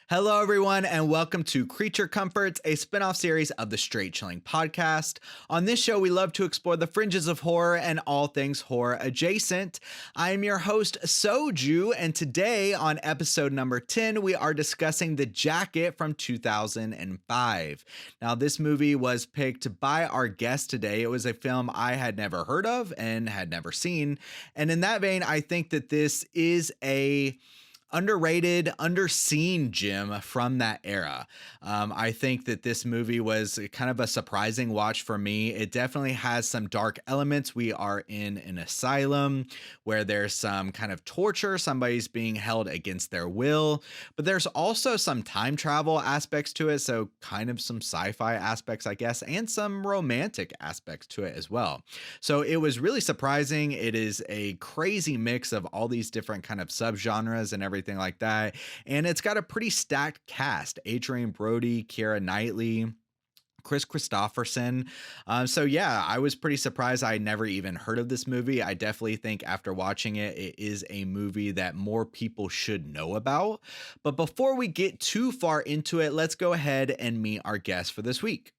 Hello, everyone, and welcome to Creature Comforts, a spinoff series of the Straight Chilling podcast. On this show, we love to explore the fringes of horror and all things horror adjacent. I am your host, Soju, and today on episode number 10, we are discussing The Jacket from 2005. Now, this movie was picked by our guest today. It was a film I had never heard of and had never seen. And in that vein, I think that this is a underrated, underseen gem from that era. I think that this movie was kind of a surprising watch for me. It definitely has some dark elements. We are in an asylum where there's some kind of torture. Somebody's being held against their will, but there's also some time travel aspects to it. So kind of some sci-fi aspects, I guess, and some romantic aspects to it as well. So it was really surprising. It is a crazy mix of all these different kind of subgenres and everything like that. And it's got a pretty stacked cast: Adrian Brody, Keira Knightley, Chris Christopherson. So yeah, I was pretty surprised. I never even heard of this movie. I definitely think after watching it, it is a movie that more people should know about. But before we get too far into it, let's go ahead and meet our guest for this week.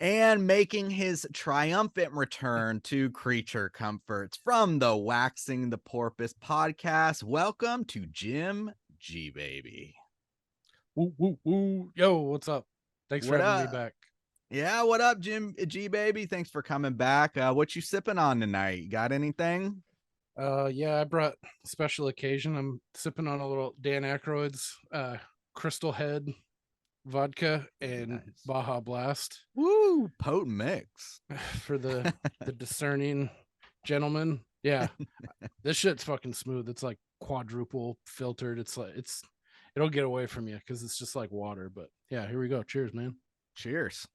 And making his triumphant return to Creature Comforts from the Waxing the Porpoise podcast, welcome to Jim G Baby. Woo, woo, woo. Yo, what's up? Thanks for What having me up? back. Yeah, what up, Jim G Baby? Thanks for coming back. What you sipping on tonight? You got anything? Yeah, I brought special occasion. I'm sipping on a little Dan Aykroyd's Crystal Head vodka and Nice. Baja Blast Woo, potent mix. for the discerning gentleman. Yeah, this shit's fucking smooth. It's like quadruple filtered. It'll get away from you because it's just like water. But yeah, here we go. Cheers, man. Cheers.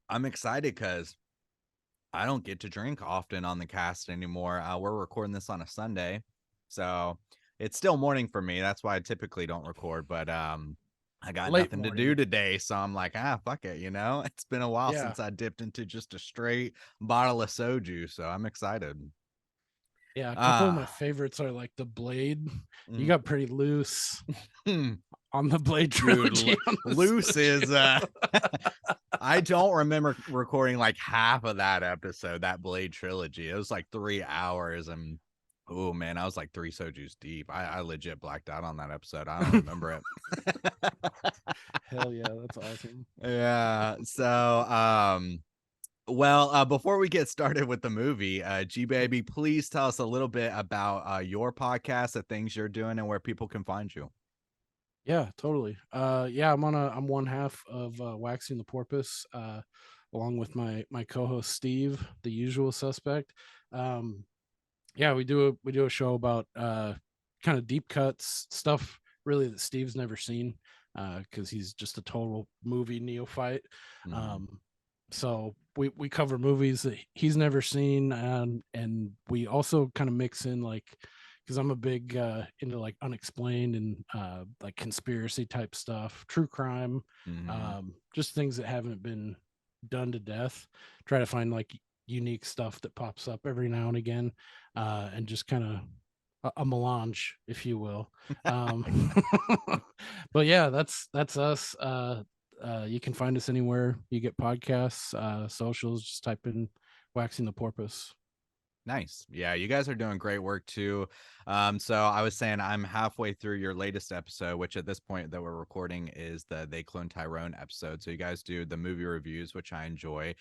I'm excited because I don't get to drink often on the cast anymore. We're recording this on a Sunday, so it's still morning for me. That's why I typically don't record, but I got Late nothing to morning. do today, so I'm like, fuck it, It's been a while Yeah. since I dipped into just a straight bottle of soju, so I'm excited. Yeah, a couple of my favorites are like the Blade. You got pretty loose on the Blade trilogy. Dude, loose is I don't remember recording like half of that episode, that Blade trilogy. It was like 3 hours, and oh man, I was like 3 sojus deep. I legit blacked out on that episode. I don't remember it. Hell yeah, that's awesome. Yeah. So well, before we get started with the movie, G Baby, please tell us a little bit about your podcast, the things you're doing, and where people can find you. Yeah, totally. Yeah, I'm one half of Waxing the Porpoise, along with my co-host Steve, the usual suspect. Yeah, we do a show about kind of deep cuts stuff really that Steve's never seen, because he's just a total movie neophyte. So we cover movies that he's never seen, and we also kind of mix in, like, because I'm a big into like unexplained and like conspiracy type stuff, true crime, just things that haven't been done to death. Try to find like unique stuff that pops up every now and again, and just kind of a melange, if you will. But yeah, that's us. You can find us anywhere you get podcasts, socials. Just type in Waxing the Porpoise. Nice. Yeah, you guys are doing great work too. So I was saying I'm halfway through your latest episode, which at this point that we're recording is the They Clone Tyrone episode. So you guys do the movie reviews, which I enjoy.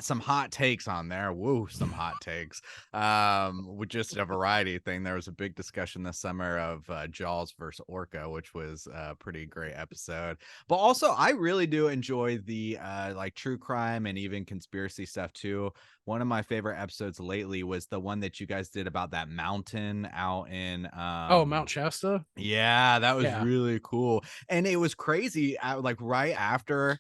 Some hot takes on there. Woo, some hot takes. With just a variety thing. There was a big discussion this summer of Jaws versus Orca, which was a pretty great episode. But also I really do enjoy the like true crime and even conspiracy stuff too. One of my favorite episodes lately was the one that you guys did about that mountain out in Mount Shasta. Yeah, that was Yeah. really cool. And it was crazy. Like right after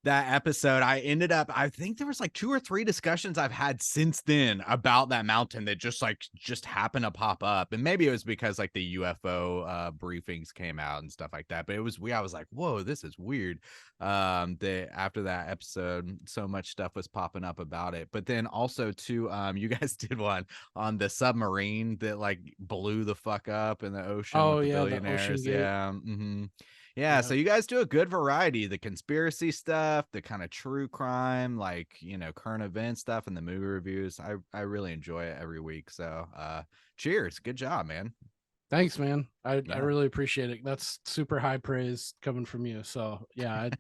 that episode, I think there was like 2 or 3 discussions I've had since then about that mountain that just happened to pop up, and maybe it was because, like, the UFO, briefings came out and stuff like that, but it was I was like, "Whoa, this is weird." That after that episode, so much stuff was popping up about it, but then also too, you guys did one on the submarine that, like, blew the fuck up in the ocean Oh with the yeah, the Ocean billionaires, Gate. yeah, mhm. Yeah, Yeah. so you guys do a good variety, the conspiracy stuff, the kind of true crime, like, current event stuff and the movie reviews. I really enjoy it every week. So, cheers. Good job, man. Thanks, man. I Yeah. really appreciate it. That's super high praise coming from you. So yeah,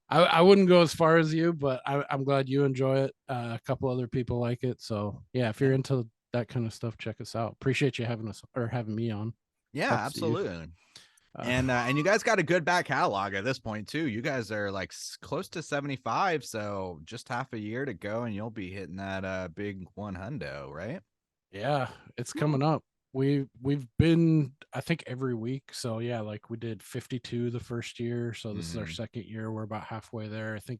I wouldn't go as far as you, but I'm glad you enjoy it. A couple other people like it. So yeah, if you're Yeah. into that kind of stuff, check us out. Appreciate you having us or having me on. Yeah, Talk to you. absolutely. Uh, And you guys got a good back catalog at this point too. You guys are like close to 75, so just half a year to go and you'll be hitting that big one hundo, right? yeah, it's Woo. coming up. We've been I think every week. So yeah, like we did 52 the first year. So this is our Mhm. second year. We're about halfway there. I think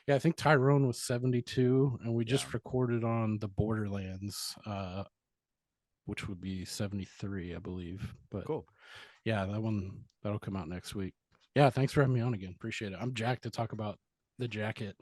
yeah, I think Tyrone was 72 and we Yeah. just recorded on the Borderlands, which would be 73, I believe. But Cool. yeah, that'll come out next week. Yeah, thanks for having me on again. Appreciate it. I'm jacked to talk about the jacket.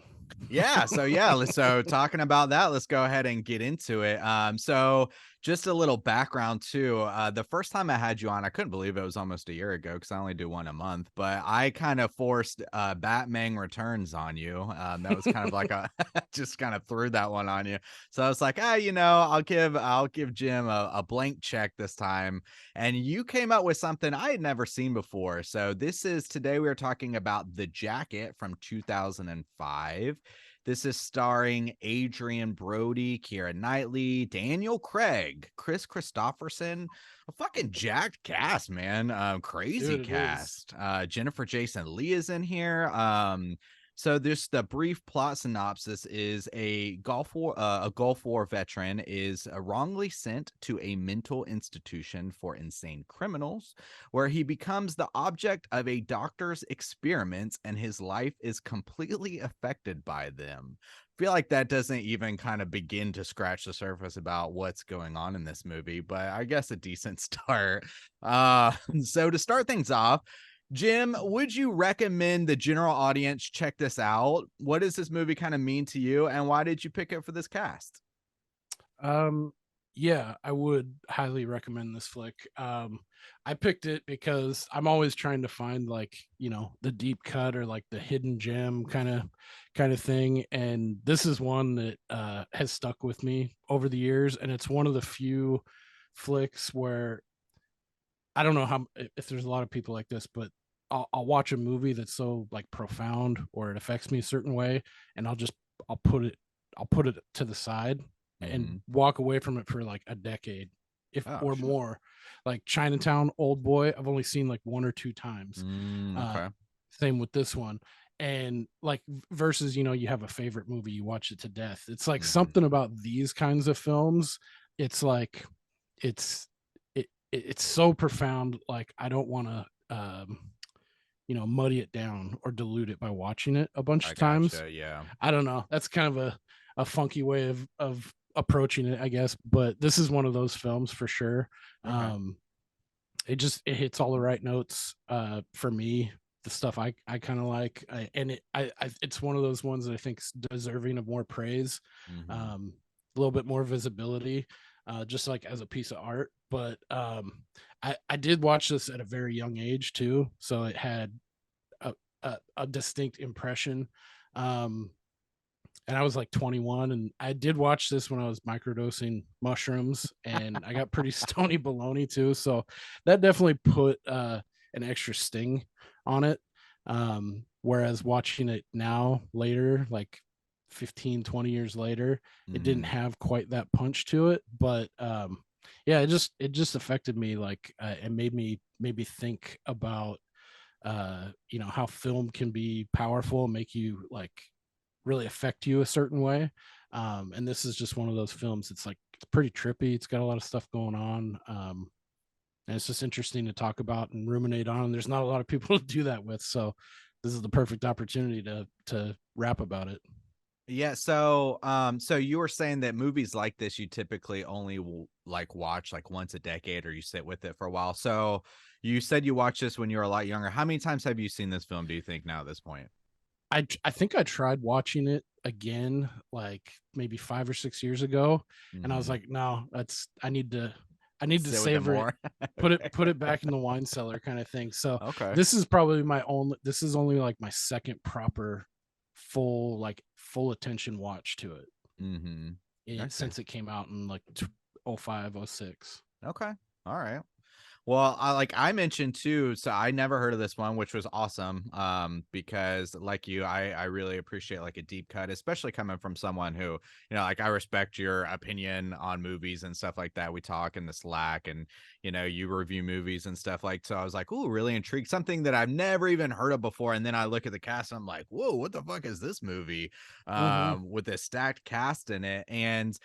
So talking about that, let's go ahead and get into it. So just a little background too. The first time I had you on, I couldn't believe it was almost a year ago because I only do one a month, but I kind of forced Batman Returns on you. That was kind of like a just kind of threw that one on you. So I was like, I'll give Jim a blank check this time. And you came up with something I had never seen before. So this is today we are talking about The Jacket from 2005. This is starring Adrian Brody, Keira Knightley, Daniel Craig, Chris Christopherson, a fucking jacked cast, man. Crazy Dude, it is. cast. Jennifer Jason Leigh is in here. So this the brief plot synopsis is a Gulf War veteran is wrongly sent to a mental institution for insane criminals where he becomes the object of a doctor's experiments and his life is completely affected by them. I feel like that doesn't even kind of begin to scratch the surface about what's going on in this movie, but I guess a decent start. So to start things off, Jim, would you recommend the general audience check this out? What does this movie kind of mean to you, and why did you pick it for this cast? Um, yeah, I would highly recommend this flick. I picked it because I'm always trying to find like, the deep cut or like the hidden gem kind of thing. And this is one that has stuck with me over the years. And it's one of the few flicks where I don't know how if there's a lot of people like this, but I'll watch a movie that's so like profound or it affects me a certain way, and I'll put it I'll put it to the side and Mhm. walk away from it for like a decade, if Oh, or shit. more. Like Chinatown, Old Boy, I've only seen like one or two times. Uh, Okay. Same with this one. And like versus, you have a favorite movie, you watch it to death. It's like Mhm. something about these kinds of films. It's like it's it's so profound. Like I don't want to muddy it down or dilute it by watching it a bunch I of times. gotcha, yeah. I don't know. That's kind of a funky way of approaching it, I guess. But this is one of those films for sure. Okay. Um, it hits all the right notes for me. The stuff I kind of like, and it's one of those ones that I think is deserving of more praise, Mhm. um, a little bit more visibility, just like as a piece of art. But I did watch this at a very young age too, so it had a distinct impression. Um, and I was like 21, and I did watch this when I was microdosing mushrooms, and I got pretty stony baloney too. So that definitely put an extra sting on it. Whereas watching it now, later, like 15, 20 years later, it didn't Mhm. have quite that punch to it. But yeah, it just affected me. Like it made me think about how film can be powerful and make you like really affect you a certain way. And this is just one of those films. It's like it's pretty trippy. It's got a lot of stuff going on. And it's just interesting to talk about and ruminate on. And there's not a lot of people to do that with. So this is the perfect opportunity to rap about it. Yeah, so you were saying that movies like this you typically only like watch like once a decade, or you sit with it for a while. So you said you watched this when you were a lot younger. How many times have you seen this film, do you think, now at this point? I think I tried watching it again like maybe 5 or 6 years ago, and I was Mhm. like, no, that's I need to Sit with it savor it, more? Okay. put it back in the wine cellar kind of thing. So Okay. this is probably my only this is only like my second proper full attention watch to it, Mhm. Okay. since it came out in like 05, 06. Okay. All right. Well, I mentioned too, so I never heard of this one, which was awesome. Because like you, I really appreciate like a deep cut, especially coming from someone who, like I respect your opinion on movies and stuff like that. We talk in the Slack and you review movies and stuff like so I was like, ooh, really intrigued. Something that I've never even heard of before. And then I look at the cast and I'm like, whoa, what the fuck is this movie? Mm-hmm. With this stacked cast in it. And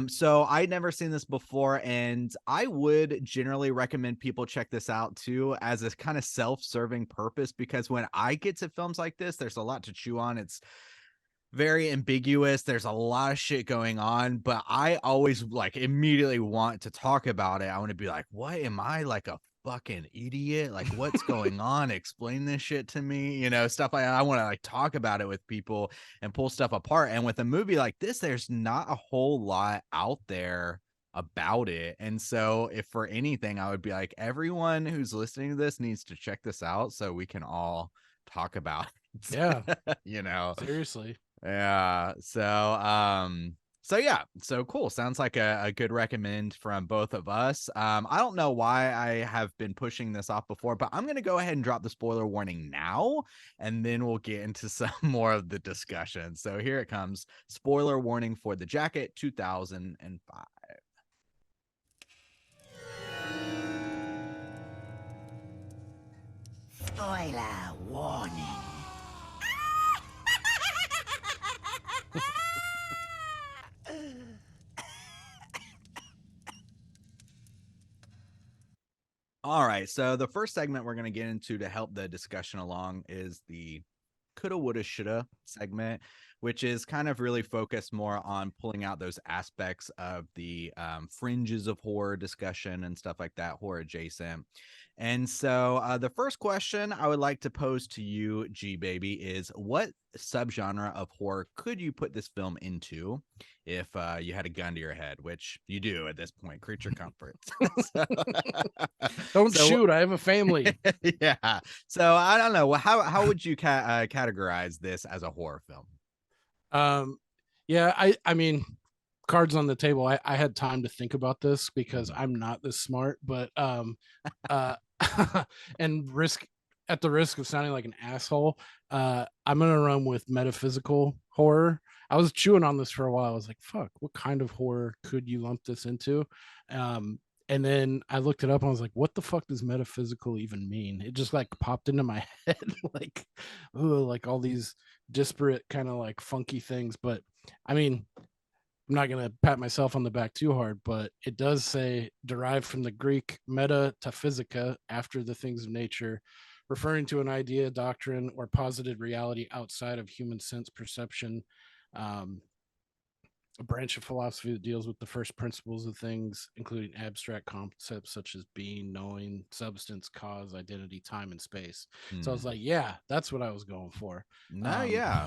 so I'd never seen this before, and I would generally recommend people check this out too as a kind of self-serving purpose because when I get to films like this, there's a lot to chew on. It's very ambiguous. There's a lot of shit going on, but I always like immediately want to talk about it. I want to be like, what am I like a fucking idiot? Like, what's going on? Explain this shit to me, stuff like I want to like talk about it with people and pull stuff apart. And with a movie like this, there's not a whole lot out there about it. And so, if for anything, I would be like, everyone who's listening to this needs to check this out so we can all talk about Yeah, it, you know. seriously. Yeah. So yeah. So cool. Sounds like a good recommend from both of us. I don't know why I have been pushing this off before, but I'm gonna go ahead and drop the spoiler warning now, and then we'll get into some more of the discussion. So here it comes. Spoiler warning for The Jacket 2005. Spoiler warning. All right. So the first segment we're going to get into to help the discussion along is the coulda, woulda, shoulda segment, which is kind of really focused more on pulling out those aspects of the fringes of horror discussion and stuff like that, horror adjacent. And so the first question I would like to pose to you, G Baby, is what subgenre of horror could you put this film into if you had a gun to your head, which you do at this point, creature comforts. so, Don't so shoot, I have a family. yeah. So I don't know. How would you categorize this as a horror film? Um, yeah, I mean, cards on the table. I had time to think about this because Mhm. I'm not this smart, but uh, and risk at the risk of sounding like an asshole, I'm gonna run with metaphysical horror. I was chewing on this for a while. I was like, "Fuck, what kind of horror could you lump this into?" Um, and then I looked it up and I was like, "What the fuck does metaphysical even mean?" It just like popped into my head, like, ooh, like all these disparate kind of like funky things. But I mean, I'm not going to pat myself on the back too hard, but it does say derived from the Greek meta to physica, after the things of nature, referring to an idea, doctrine, or posited reality outside of human sense perception. Um, a branch of philosophy that deals with the first principles of things, including abstract concepts such as being, knowing, substance, cause, identity, time, and space. So I was Hmm. like, yeah, that's what I was going for. No, Um, yeah.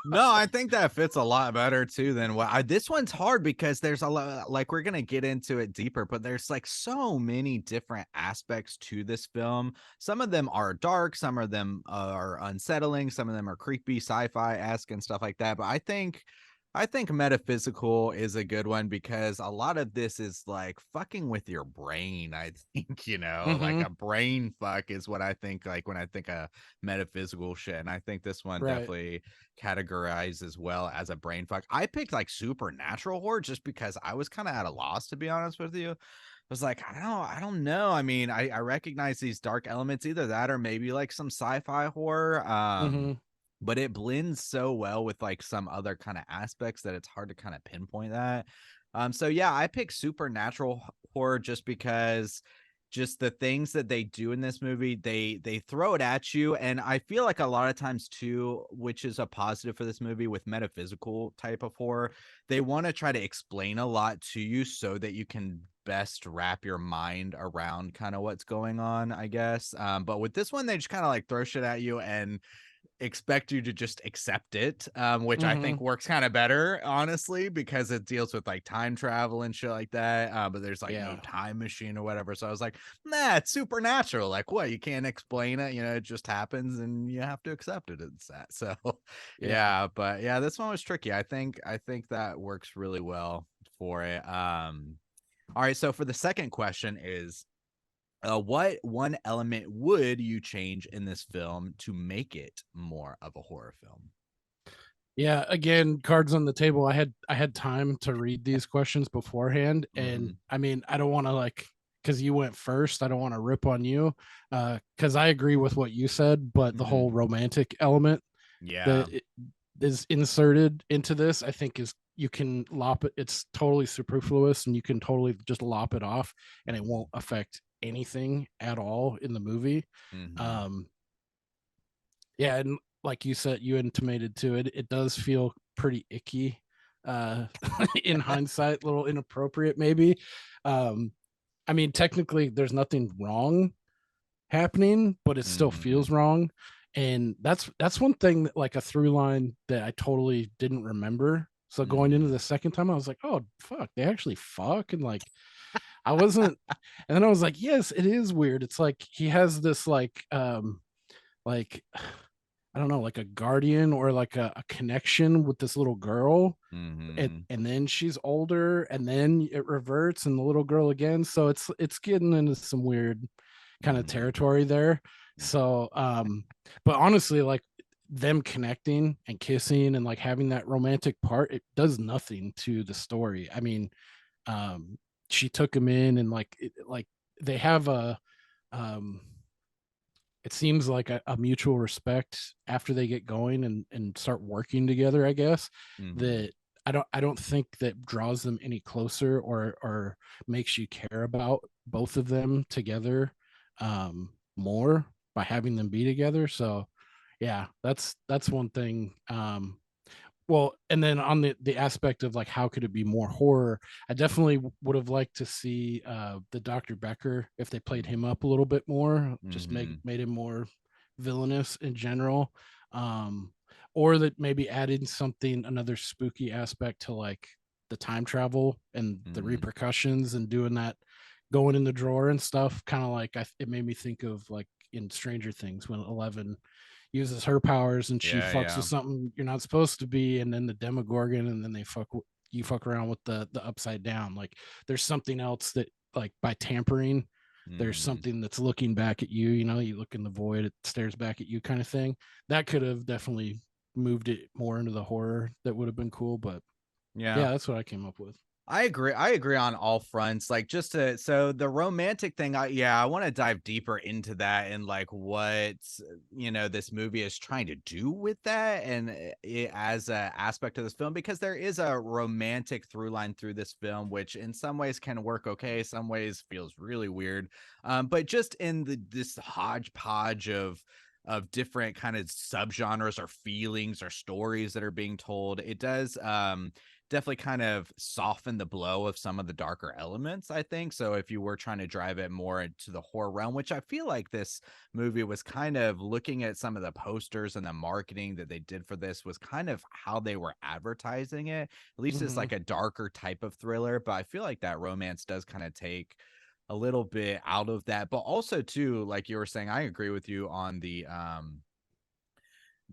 No, I think that fits a lot better too than what this one's hard because there's a lot like we're gonna get into it deeper, but there's like so many different aspects to this film. Some of them are dark, some of them are unsettling, some of them are creepy, sci-fi-esque and stuff like that. But I think metaphysical is a good one because a lot of this is like fucking with your brain. I think, like mhm, a brain fuck is what I think like when I think of metaphysical shit. And I think this one right. definitely categorized as well as a brain fuck. I picked like supernatural horror just because I was kind of at a loss, to be honest with you. I was like, I don't know. I mean, I recognize these dark elements, either that or maybe like some sci-fi horror. Mhm. But it blends so well with like some other kind of aspects that it's hard to kind of pinpoint that. So yeah, I picked supernatural horror just because just the things that they do in this movie, they throw it at you. And I feel like a lot of times too, which is a positive for this movie with metaphysical type of horror, they want to try to explain a lot to you so that you can best wrap your mind around kind of what's going on, I guess. But with this one, they just kind of like throw shit at you and expect you to just accept it, which I think Mhm. works kind of better, honestly, because it deals with like time travel and shit like that. But there's like no Yeah. time machine or whatever. So I was like, nah, it's supernatural. Like, what? You can't explain it. You know, it just happens and you have to accept it. It's that. So, Yeah. yeah. But yeah, this one was tricky. I think that works really well for it. All right. So for the second question is, what one element would you change in this film to make it more of a horror film? Yeah, again, cards on the table. I had time to read these questions beforehand, and Mhm. I mean, I don't want to like because you went first. I don't want to rip on you, because I agree with what you said, but the whole Mhm. romantic element Yeah. that is inserted into this, I think is you can lop it. It's totally superfluous, and you can totally just lop it off, and it won't affect anything at all in the movie. Mhm. Um, yeah, and like you said, you intimated to it, it does feel pretty icky. Uh in hindsight, a little inappropriate maybe. Um I mean, technically there's nothing wrong happening, but it still Mhm. feels wrong. And that's one thing that, like a through line that I totally didn't remember. So going into Mhm. the second time, I was like, oh fuck, they actually fuck. And like I wasn't, and then I was like, yes, it is weird. It's like he has this like I don't know, like a guardian or like a connection with this little girl. Mhm. And then she's older, and then it reverts, and the little girl again. So it's getting into some weird kind of Mhm. territory there. Mhm. So, but honestly, like them connecting and kissing and like having that romantic part, it does nothing to the story. I mean, um, she took him in, and like they have um it seems like a mutual respect after they get going and start working together, I guess. Mhm. That I don't think that draws them any closer or makes you care about both of them together more by having them be together. So yeah, that's one thing. Well, and then on the aspect of like how could it be more horror, I definitely would have liked to see the Dr. Becker if they played him up a little bit more, just Mhm. made him more villainous in general. um or that maybe added something, another spooky aspect to like the time travel and the Mhm. repercussions and doing that, going in the drawer and stuff, kind of like it made me think of like in Stranger Things when 11 uses her powers and she Yeah, fucks yeah. with something you're not supposed to be, and then the Demogorgon, and then you fuck around with the upside down. Like there's something else that, like, by tampering, there's Mhm. something that's looking back at you. You know, you look in the void, it stares back at you, kind of thing. That could have definitely moved it more into the horror. That would have been cool. But Yeah. yeah, that's what I came up with. I agree. I agree on all fronts. Like just to so the romantic thing, I want to dive deeper into that and like what this movie is trying to do with that and as a aspect of this film because there is a romantic through line through this film, which in some ways can work okay, some ways feels really weird. But just in this hodgepodge of different kind of subgenres or feelings or stories that are being told, it does definitely kind of soften the blow of some of the darker elements, I think. So if you were trying to drive it more into the horror realm, which I feel like this movie was kind of looking at some of the posters and the marketing that they did for this was kind of how they were advertising it. At least it's Hmm. like a darker type of thriller, but I feel like that romance does kind of take a little bit out of that. But also too, like you were saying, I agree with you on the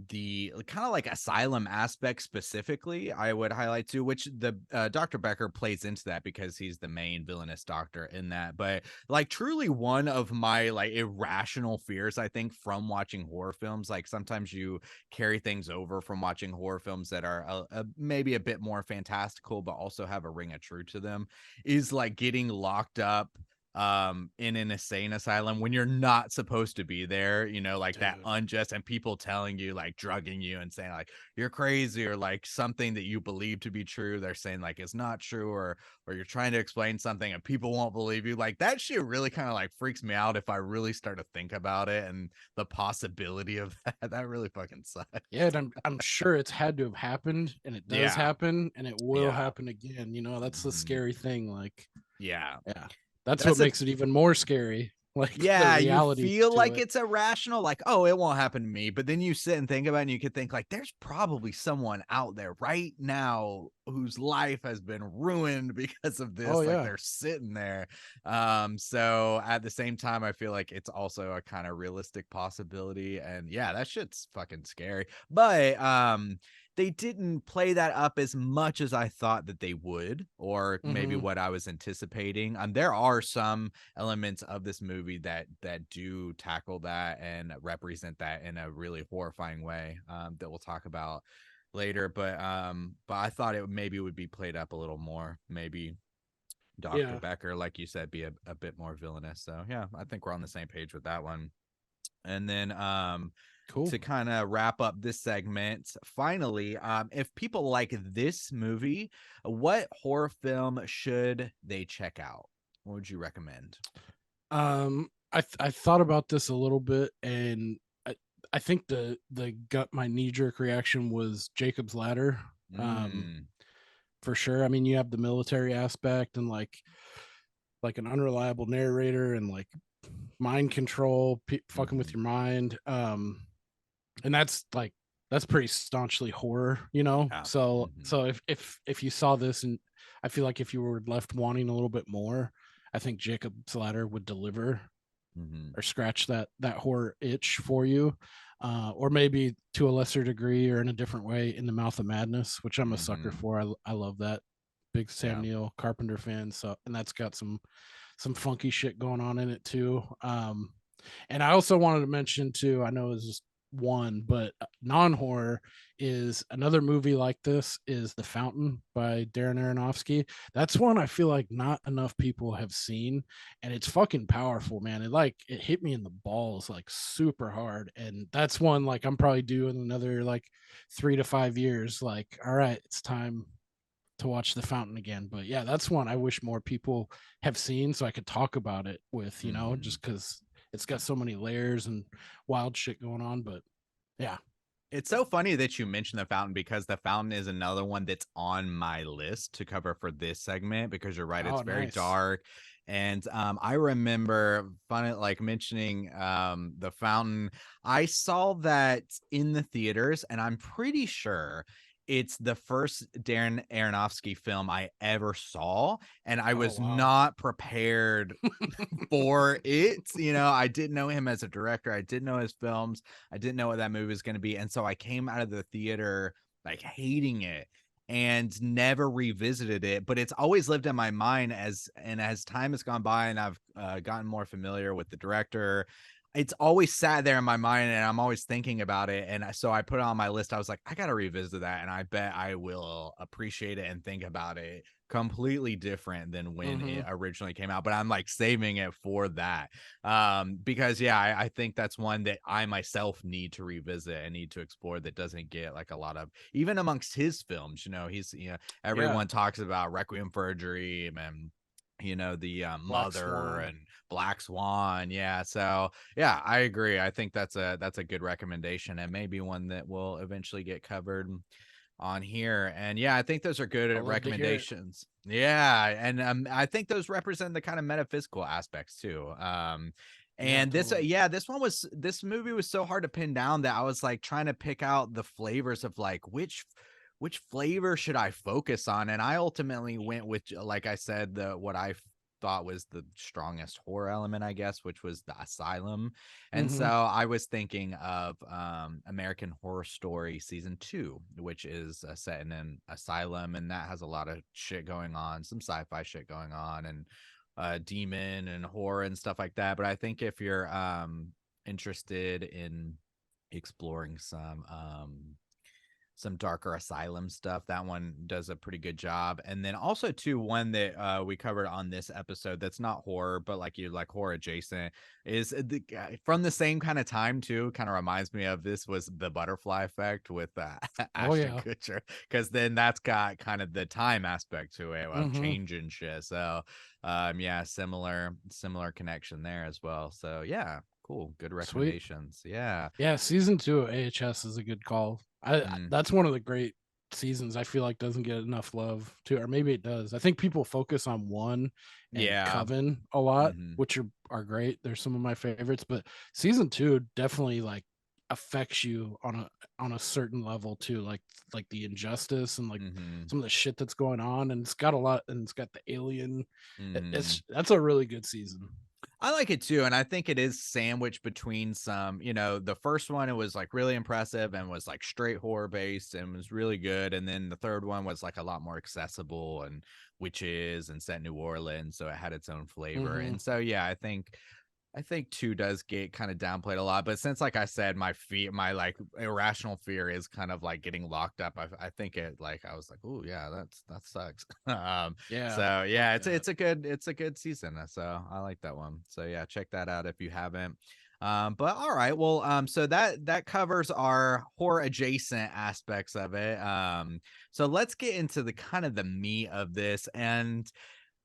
kind of like asylum aspect specifically I would highlight too, which the Dr. Becker plays into that because he's the main villainous doctor in that. But like truly one of my like irrational fears, I think, from watching horror films, like sometimes you carry things over from watching horror films that are maybe a bit more fantastical but also have a ring of truth to them, is like getting locked up in an insane asylum when you're not supposed to be there, like that Dude. unjust, and people telling you, like drugging you and saying like you're crazy, or like something that you believe to be true, they're saying like it's not true, or you're trying to explain something and people won't believe you. Like that shit really kind of like freaks me out if I really start to think about it, and the possibility of that really fucking sucks. Yeah, and I'm sure it's had to have happened, and it does Yeah. happen, and it will Yeah. happen again. That's the Mhm. scary thing. Like, Yeah. yeah, that's what That's a makes it even more scary. Like the Yeah, you reality feel to like it. it's irrational, like, oh, it won't happen to me. But then you sit and think about it, and you could think like there's probably someone out there right now whose life has been ruined because of Oh this. Like yeah. they're sitting there. So at the same time, I feel like it's also a kind of realistic possibility. And yeah, that shit's fucking scary. But they didn't play that up as much as I thought that they would, or maybe Mm-hmm. what I was anticipating. There are some elements of this movie that do tackle that and represent that in a really horrifying way, that we'll talk about later. But I thought it maybe would be played up a little more. Maybe Dr. Yeah. Becker, like you said, be a bit more villainous. So yeah, I think we're on the same page with that one. And then Cool. to kind of wrap up this segment, finally, if people like this movie, what horror film should they check out? What would you recommend? I thought about this a little bit, and I think the gut my knee jerk reaction was Jacob's Ladder. Um, Mm. for sure. I mean, you have the military aspect and like an unreliable narrator and like mind control, fucking with Mhm. your mind. And that's pretty staunchly horror, Yeah. so Mhm. so if you saw this, and I feel like if you were left wanting a little bit more, I think Jacob's Ladder would deliver Mhm. or scratch that horror itch for you. Or maybe to a lesser degree or in a different way, In the Mouth of Madness, which I'm a sucker Mhm. for. I love that. Big Sam Yeah. Neill Carpenter fan, so, and that's got some funky shit going on in it too. And I also wanted to mention too, I know it's just one, but non-horror is another movie like this is The Fountain by Darren Aronofsky. That's one I feel like not enough people have seen, and it's fucking powerful, man. It hit me in the balls like super hard, and that's one like I'm probably due in another like 3 to 5 years. Like, all right, it's time to watch The Fountain again. But yeah, that's one I wish more people have seen so I could talk about it with, Mhm. just because it's got so many layers and wild shit going on. But yeah. It's so funny that you mentioned The Fountain, because The Fountain is another one that's on my list to cover for this segment, because you're right, it's Oh, very nice. dark. And I remember like mentioning The Fountain. I saw that in the theaters, and I'm pretty sure it's the first Darren Aronofsky film I ever saw, and I Oh, was wow. not prepared for it. I didn't know him as a director. I didn't know his films. I didn't know what that movie was going to be. And so I came out of the theater like hating it and never revisited it. But it's always lived in my mind as time has gone by, and I've gotten more familiar with the director. It's always sat there in my mind, and I'm always thinking about it. And so I put it on my list. I was like, I got to revisit that. And I bet I will appreciate it and think about it completely different than when Mm-hmm. it originally came out. But I'm like saving it for that, because yeah, I think that's one that I myself need to revisit and need to explore, that doesn't get like a lot of, even amongst his films. He's Yeah. everyone talks about Requiem for a Dream, and the Black Mother Swan. and Black Swan. Yeah, so yeah, I agree. I think that's a good recommendation, and maybe one that will eventually get covered on here. And yeah, I think those are good I love to hear it. recommendations. Yeah, and I think those represent the kind of metaphysical aspects too. Yeah, And this totally. yeah, this movie was so hard to pin down that I was like trying to pick out the flavors of like which flavor should I focus on, and I ultimately went with, like I said, the what I thought was the strongest horror element, I guess, which was the asylum. And so Mm-hmm. I was thinking of American Horror Story season 2, which is set in an asylum, and that has a lot of shit going on, some sci-fi shit going on, and demon and horror and stuff like that. But I think if you're interested in exploring some some darker asylum stuff. That one does a pretty good job. And then also too, one that we covered on this episode that's not horror, but like you like horror adjacent, is the from the same kind of time too. Kind of reminds me of this was The Butterfly Effect with Oh Ashton yeah. Kutcher, because then that's got kind of the time aspect to it of Mm-hmm. changing shit. So yeah, similar connection there as well. So yeah, cool, good Sweet. recommendations. Yeah. Yeah, season 2 of AHS is a good call. Mm, That's one of the great seasons I feel like doesn't get enough love too, or maybe it does. I think people focus on 1 and yeah. Coven a lot, Hmm. which are great. They're some of my favorites, but season 2 definitely like affects you on a certain level too, like the injustice and like Hmm. some of the shit that's going on, and it's got a lot, and it's got the alien. Hmm. It's that's a really good season. I like it too, and I think it is sandwiched between some, the first one, it was like really impressive and was like straight horror based and was really good, and then the third one was like a lot more accessible and witches and set in New Orleans, so it had its own flavor. Mm-hmm. And so yeah, I think 2 does get kind of downplayed a lot, but since, like I said, my like irrational fear is kind of like getting locked up. I think it, like, I was like, oh yeah, that sucks. Yeah. So Fuck yeah, that. it's a good season. So I like that one. So yeah, check that out if you haven't. But all right, well, so that covers our horror adjacent aspects of it. So let's get into the kind of the meat of this. And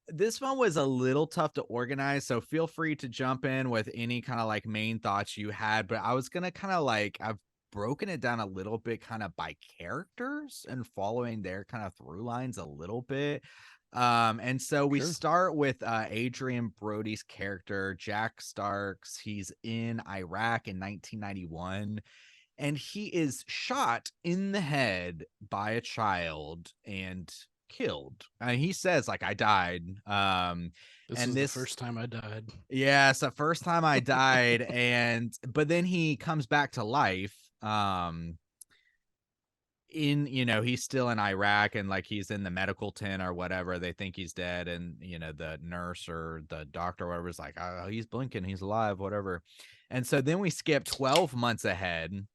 this one was a little tough to organize, so feel free to jump in with any kind of like main thoughts you had. But I was gonna kind of like, I've broken it down a little bit kind of by characters and following their kind of through lines a little bit. And so we Sure. start with Adrian Brody's character, Jack Starks. He's in Iraq in 1991, and he is shot in the head by a child and killed. He says like, I died. This And is the this, first time I died. yeah, it's the first time I died. And but then he comes back to life. He's still in Iraq, and like he's in the medical tent or whatever. They think he's dead, and the nurse or the doctor or whatever is like, oh, he's blinking, he's alive, whatever. And so then we skip 12 months ahead,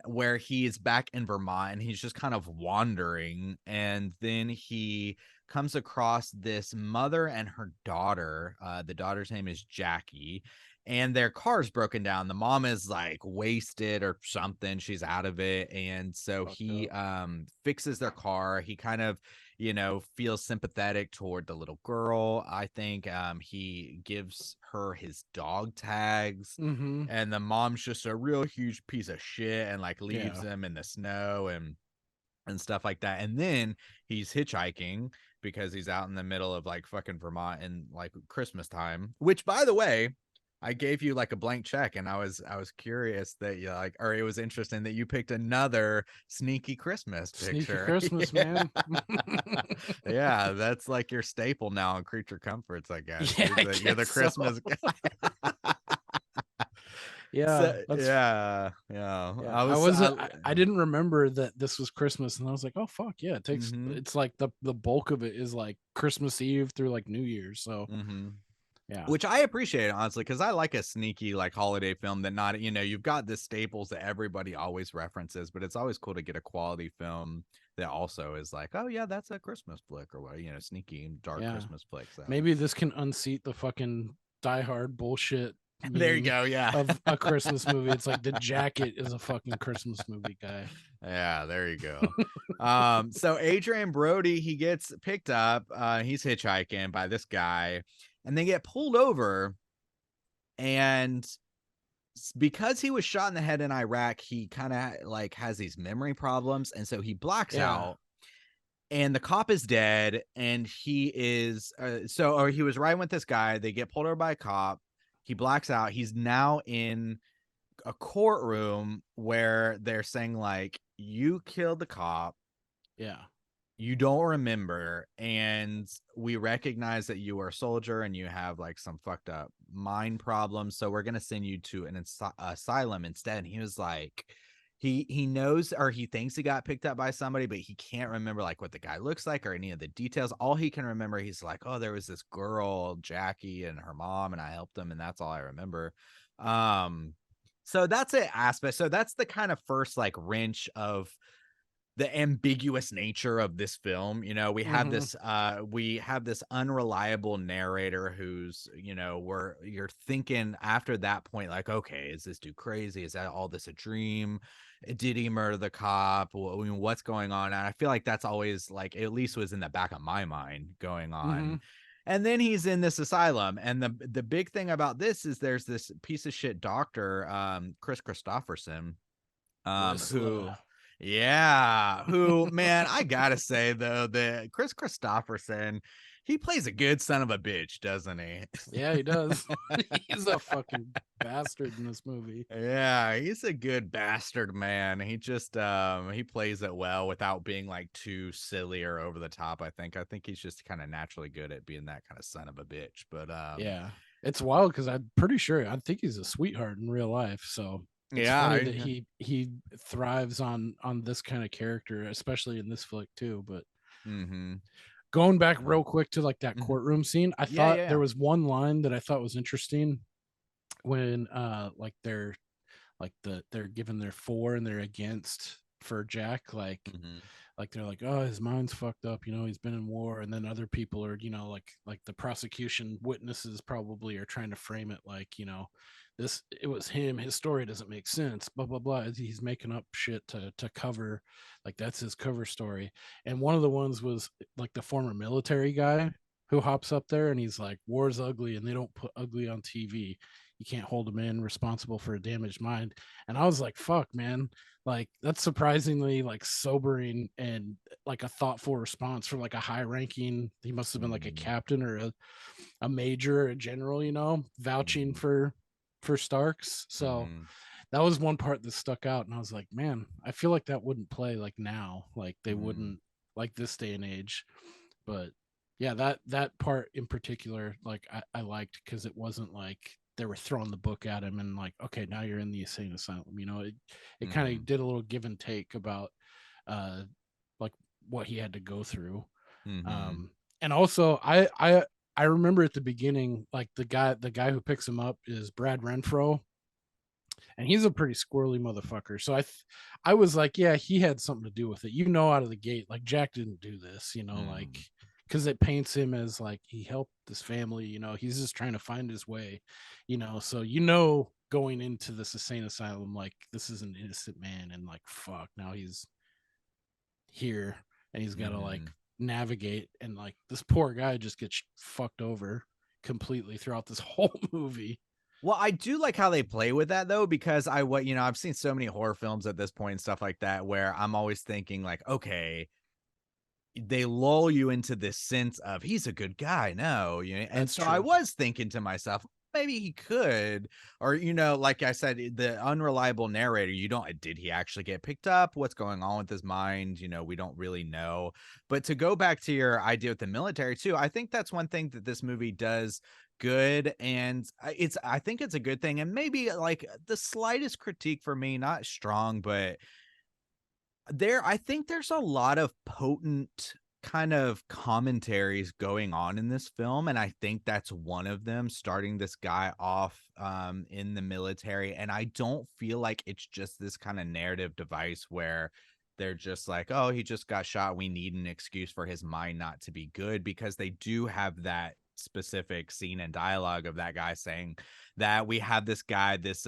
where he is back in Vermont and he's just kind of wandering, and then he comes across this mother and her daughter. The daughter's name is Jackie, and their car's broken down. The mom is like wasted or something, she's out of it, and so Fucked he up. fixes their car. He kind of feels sympathetic toward the little girl. I think he gives her his dog tags, Mm-hmm. and the mom's just a real huge piece of shit and like leaves Yeah. him in the snow and stuff like that. And then he's hitchhiking because he's out in the middle of like fucking Vermont in like Christmas time, which, by the way, I gave you like a blank check, and I was curious that you like, or it was interesting that you picked another sneaky Christmas Sneaky picture. Christmas, Yeah. man. Yeah, that's like your staple now on Creature Comforts, I guess. Yeah, I You're the guess so. Christmas guy. Yeah, So that's yeah. yeah. I didn't remember that this was Christmas, and I was like, oh fuck yeah, Mhm. it's like the bulk of it is like Christmas Eve through like New Year's. So Mhm. yeah. Which I appreciate, honestly, because I like a sneaky like holiday film that not, you've got the staples that everybody always references, but it's always cool to get a quality film that also is like, oh yeah, that's a Christmas flick, or what, sneaky and dark Yeah. Christmas flick. So Maybe this can unseat the fucking Die Hard bullshit there you meme go. Yeah. of a Christmas movie. It's like the jacket is a fucking Christmas movie guy. Yeah, there you go. So Adrian Brody, he gets picked up, he's hitchhiking by this guy, and they get pulled over, and because he was shot in the head in Iraq, he kind of like has these memory problems, and so he blacks Yeah. out, and the cop is dead, and he is or he was riding with this guy. They get pulled over by a cop. He blacks out. He's now in a courtroom where they're saying like, you killed the cop, Yeah. you don't remember, and we recognize that you are a soldier and you have like some fucked up mind problems, so we're gonna send you to an asylum instead. And he was like, he knows, or he thinks he got picked up by somebody, but he can't remember like what the guy looks like or any of the details. All he can remember, he's like, oh, there was this girl Jackie and her mom, and I helped them, and that's all I remember. So that's an aspect. So that's the kind of first like wrench of the ambiguous nature of this film. Mhm. We have this unreliable narrator who's, where you're thinking after that point, like, okay, is this dude crazy? Is that all this a dream? Did he murder the cop? What's going on? And I feel like that's always like, at least was in the back of my mind going on. Mhm. And then he's in this asylum. And the big thing about this is there's this piece of shit doctor, Chris Christopherson, who Whistler. yeah, who, man, I gotta say though, that Chris Christopherson, he plays a good son of a bitch, doesn't he? Yeah, he does. He's a fucking bastard in this movie. Yeah, he's a good bastard, man. He just he plays it well without being like too silly or over the top. I think he's just kind of naturally good at being that kind of son of a bitch. But Yeah. It's wild because I'm pretty sure I think he's a sweetheart in real life. So it's yeah, funny that he thrives on this kind of character, especially in this flick too. But mm-hmm. going back real quick to like that Hmm. courtroom scene, I Yeah, thought yeah, there yeah. was one line that I thought was interesting when they're giving their for and they're against for Jack, Mm-hmm. like they're like, oh, his mind's fucked up, he's been in war. And then other people are, like the prosecution witnesses probably are trying to frame it like, this, it was him, his story doesn't make sense, blah blah blah. He's making up shit to cover, like that's his cover story. And one of the ones was like the former military guy who hops up there and he's like, war's ugly and they don't put ugly on TV. You can't hold a man responsible for a damaged mind. And I was like, fuck, man, like that's surprisingly like sobering and like a thoughtful response from like a high ranking, he must have been like a Mm-hmm. captain or a major or a general, vouching Mm-hmm. for Starks. So Mm-hmm. that was one part that stuck out. And I was like, man, I feel like that wouldn't play like now. Like they Mm-hmm. wouldn't, like this day and age. But yeah, that part in particular, like I liked because it wasn't like they were throwing the book at him and like, okay, now you're in the insane asylum. It kind Mm-hmm. of did a little give and take about uh like what he had to go through. Mm-hmm. And also I remember at the beginning, like the guy who picks him up is Brad Renfro, and he's a pretty squirrely motherfucker. So I was like, yeah, he had something to do with it. Out of the gate, like Jack didn't do this, like Mm-hmm. because it paints him as like he helped his family. He's just trying to find his way. So going into this insane asylum, like this is an innocent man, and like fuck, now he's here and he's got to like Mm-hmm. navigate, and like this poor guy just gets fucked over completely throughout this whole movie. Well, I do like how they play with that though, because I've seen so many horror films at this point and stuff like that where I'm always thinking like, okay, they lull you into this sense of he's a good guy, no, and That's so I true. was thinking to myself, maybe he could, or like I said, the unreliable narrator, you don't, did he actually get picked up? What's going on with his mind? We don't really know. But to go back to your idea with the military too, I think that's one thing that this movie does good, and I think it's a good thing, and maybe like the slightest critique for me, not strong, but I think there's a lot of potent kind of commentaries going on in this film, and I think that's one of them, starting this guy off in the military. And I don't feel like it's just this kind of narrative device where they're just like, oh, he just got shot, we need an excuse for his mind not to be good, because they do have that specific scene and dialogue of that guy saying that we have this guy, this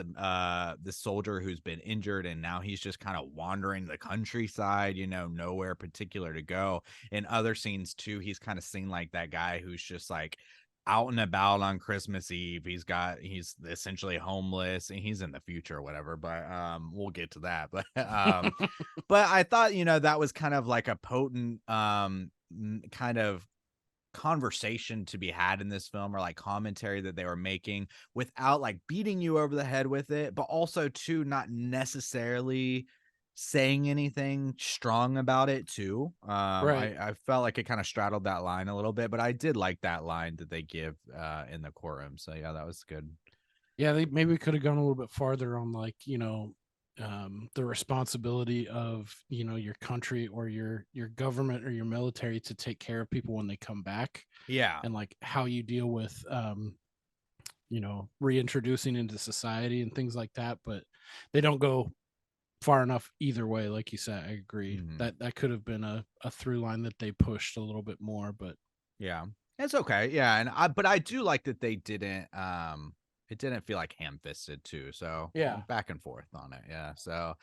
soldier who's been injured, and now he's just kind of wandering the countryside, nowhere particular to go. In other scenes too, he's kind of seen like that guy who's just like out and about on Christmas Eve. He's essentially homeless, and he's in the future or whatever, but we'll get to that. But I thought, that was kind of like a potent kind of conversation to be had in this film, or like commentary that they were making without like beating you over the head with it, but also too not necessarily saying anything strong about it too. Right. I felt like it kind of straddled that line a little bit, but I did like that line that they give in the courtroom. So yeah, that was good. Yeah, they maybe could have gone a little bit farther on like, the responsibility of, your country or your government or your military to take care of people when they come back, Yeah. and like how you deal with reintroducing into society and things like that, but they don't go far enough either way. Like you said, I agree that could have been a through line that they pushed a little bit more, but Yeah. It's okay. Yeah, and but I do like that they didn't it didn't feel like ham-fisted too. So yeah. back and forth on it. Yeah. So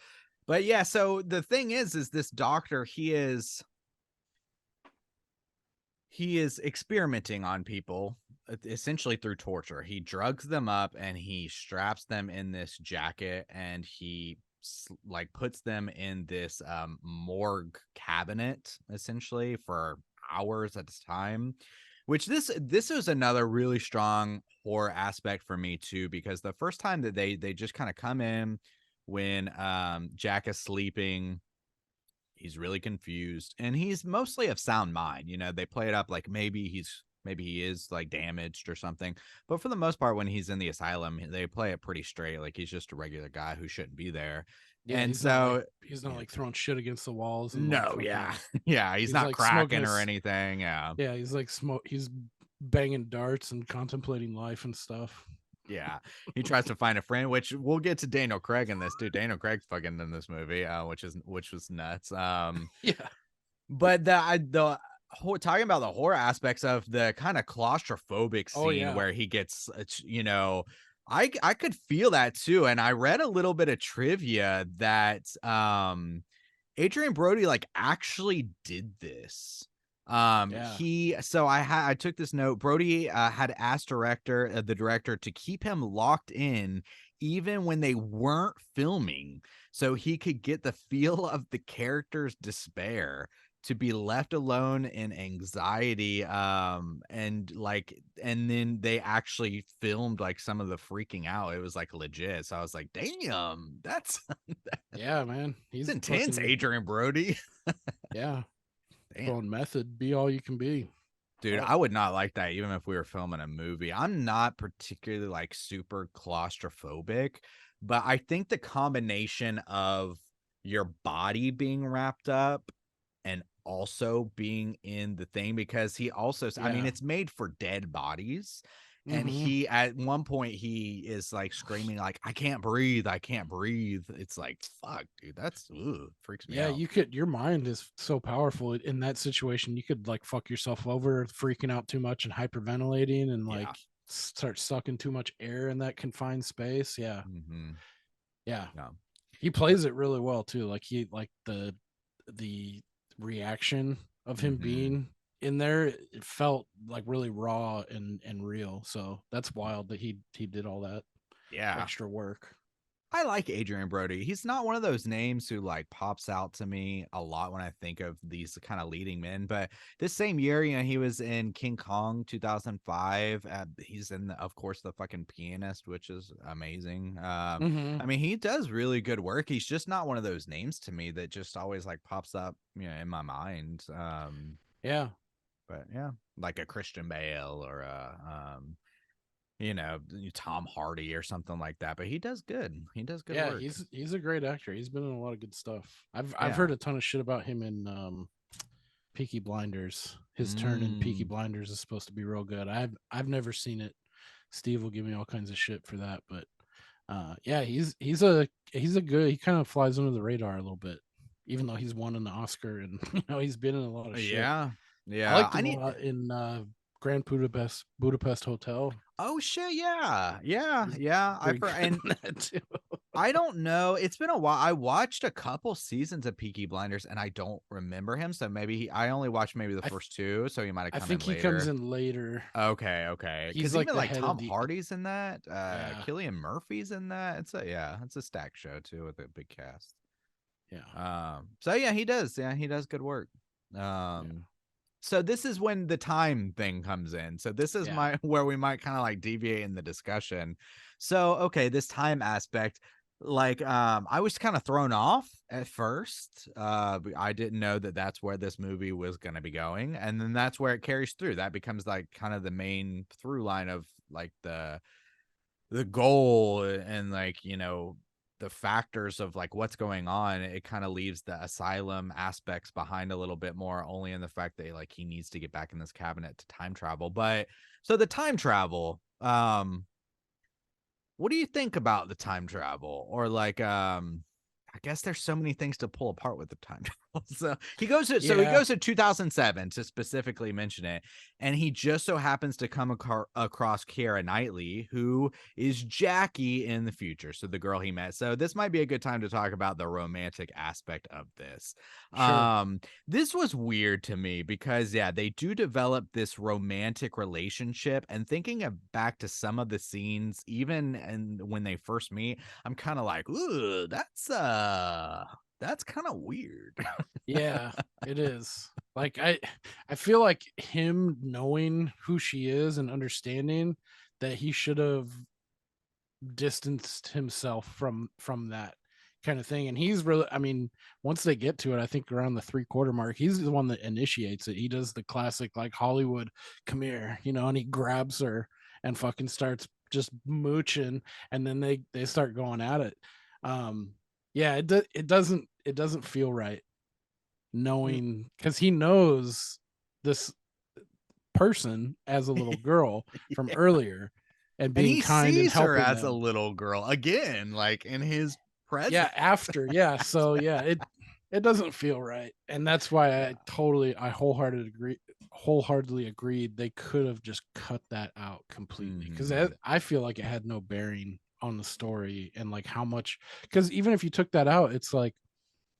but yeah, so the thing is this doctor, he is experimenting on people essentially through torture. He drugs them up and he straps them in this jacket and he like puts them in this morgue cabinet essentially for hours at a time, which this was another really strong horror aspect for me too, because the first time that they just kind of come in when Jack is sleeping. He's really confused and he's mostly of sound mind. They play it up like maybe he is like damaged or something. But for the most part, when he's in the asylum, they play it pretty straight. Like he's just a regular guy who shouldn't be there. Yeah, And he's not like so, throwing shit against the walls and like no, fucking. yeah. Yeah. He's He's not like smoking cracking or his. anything. Yeah. Yeah, he's like He's banging darts and contemplating life and stuff. Yeah. He tries to find a friend, which we'll get to Daniel Craig in this, dude. Daniel Craig's fucking in this movie, which was nuts. Yeah. But the talking about the horror aspects of the kind of claustrophobic Oh scene yeah. where he gets, I could feel that too. And I read a little bit of trivia that Adrian Brody like actually did this. Yeah. I took this note. Brody had asked the director to keep him locked in even when they weren't filming, so he could get the feel of the character's despair, to be left alone in anxiety. And then they actually filmed like some of the freaking out. It was like legit. So I was like, damn, that's Yeah, man. it's He's intense, fucking. Adrian Brody. Yeah. Damn. Going method, be all you can be. Dude, Fuck. I would not like that even if we were filming a movie. I'm not particularly like super claustrophobic, but I think the combination of your body being wrapped up and also being in the thing, because he also, I mean, Yeah. it's made for dead bodies. And Mm-hmm. he, at one point, he is like screaming, like, I can't breathe. I can't breathe. It's like, fuck, dude, that's, freaks me Yeah, out. your mind is so powerful in that situation. You could like fuck yourself over, freaking out too much and hyperventilating and Yeah. like start sucking too much air in that confined space. Yeah. Mm-hmm. Yeah. Yeah. He plays it really well too. Like the reaction of him Mm-hmm. being in there, it felt like really raw and real. So that's wild that he did all that Yeah. extra work. I like Adrian Brody. He's not one of those names who like pops out to me a lot when I think of these kind of leading men. But this same year, he was in King Kong 2005. He's in, of course, the fucking pianist, which is amazing. Mm-hmm. I mean, he does really good work. He's just not one of those names to me that just always like pops up, in my mind. Yeah. But yeah, like a Christian Bale or a Tom Hardy or something like that. But he does good. He does good Yeah, work. he's a great actor. He's been in a lot of good stuff. I've Yeah. heard a ton of shit about him in Peaky Blinders. His turn in Peaky Mm. Blinders is supposed to be real good. I've never seen it. Steve will give me all kinds of shit for that, but yeah, he's a good. He kind of flies under the radar a little bit, even though he's won an Oscar and he's been in a lot of shit. Yeah. I Yeah. liked him a lot in Grand Budapest Hotel. Oh shit, yeah. Yeah. He's Yeah. pretty good And in that too. I don't know. It's been a while. I watched a couple seasons of Peaky Blinders and I don't remember him. So maybe I only watched maybe the I th- first two. So he might have I come in think he comes later. in later. Okay. Okay. He's Because like even the like head of Tom the. Hardy's in that. Yeah, Cillian Murphy's in that. It's a stacked show too with a big cast. yeah, So yeah, he does. Yeah, he does good work. yeah, So this is when the time thing comes in. So this is yeah. where we might kind of like deviate in the discussion. So okay, this time aspect, like I was kind of thrown off at first. I didn't know that that's where this movie was going to be going, and then that's where it carries through. That becomes like kind of the main through line of like the goal and like the factors of like what's going on. It kind of leaves the asylum aspects behind a little bit more, only in the fact that like he needs to get back in this cabinet to time travel. But so the time travel, what do you think about the time travel? Or like, I guess there's so many things to pull apart with the time travel. He Yeah, goes to 2007 to specifically mention it, and he just so happens to come across Keira Knightley, who is Jackie in the future, so the girl he met. So this might be a good time to talk about the romantic aspect of this. sure. This was weird to me because yeah, they do develop this romantic relationship, and thinking back to some of the scenes, even and when they first meet, I'm kind of like, ooh, that's kind of weird. Yeah, it is. Like I feel like him knowing who she is and understanding that he should have distanced himself from that kind of thing. And he's really, I mean, once they get to it, I think around the 3/4 mark, he's the one that initiates it. He does the classic like Hollywood, come here, and he grabs her and fucking starts just mooching, and then they start going at it. Yeah, it doesn't feel right N- knowing, because he knows this person as a little girl from yeah. earlier and And being he kind and sees her helping as a them. little girl again, like in his presence. Yeah, after, yeah. So yeah, it doesn't feel right. And that's why Yeah. I wholeheartedly agreed they could have just cut that out completely, because Mhm. I feel like it had no bearing on the story and like how much, because even if you took that out, it's like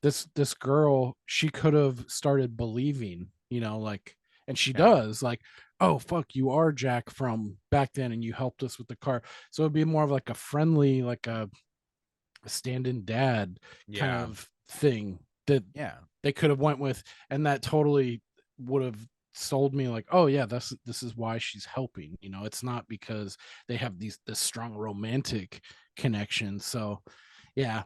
this girl, she could have started believing, like, and she Yeah. does, like, oh fuck, you are Jack from back then and you helped us with the car. So it'd be more of like a friendly, like a stand-in dad kind Yeah. of thing that Yeah. they could have went with, and that totally would have sold me like, oh yeah, this is why she's helping. It's not because they have this strong romantic connection. So yeah,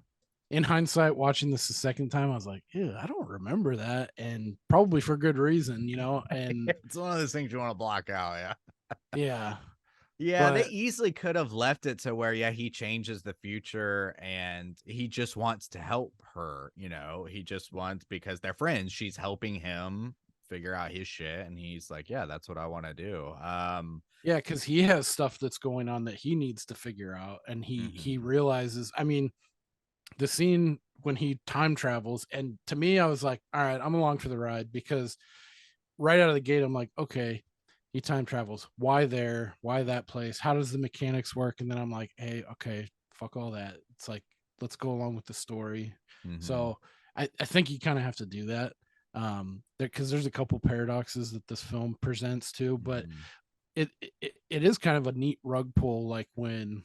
in hindsight, watching this the second time, I was like, ew, I don't remember that, and probably for good reason, and It's one of those things you want to block out, yeah. yeah, Yeah, they but easily could have left it to where, yeah, he changes the future and he just wants to help her, he just wants, because they're friends, she's helping him figure out his shit. And he's like, yeah, that's what I want to do. yeah, because he has stuff that's going on that he needs to figure out, and he Mhm, realizes. I mean, the scene when he time travels, and to me, I was like, all right, I'm along for the ride, because right out of the gate, I'm like, okay, he time travels. Why there? Why that place? How does the mechanics work? And then I'm like, hey, okay, fuck all that. It's like, let's go along with the story. mhm, So I think you kind of have to do that. Because there's a couple paradoxes that this film presents too, but mhm, it is kind of a neat rug pull, like when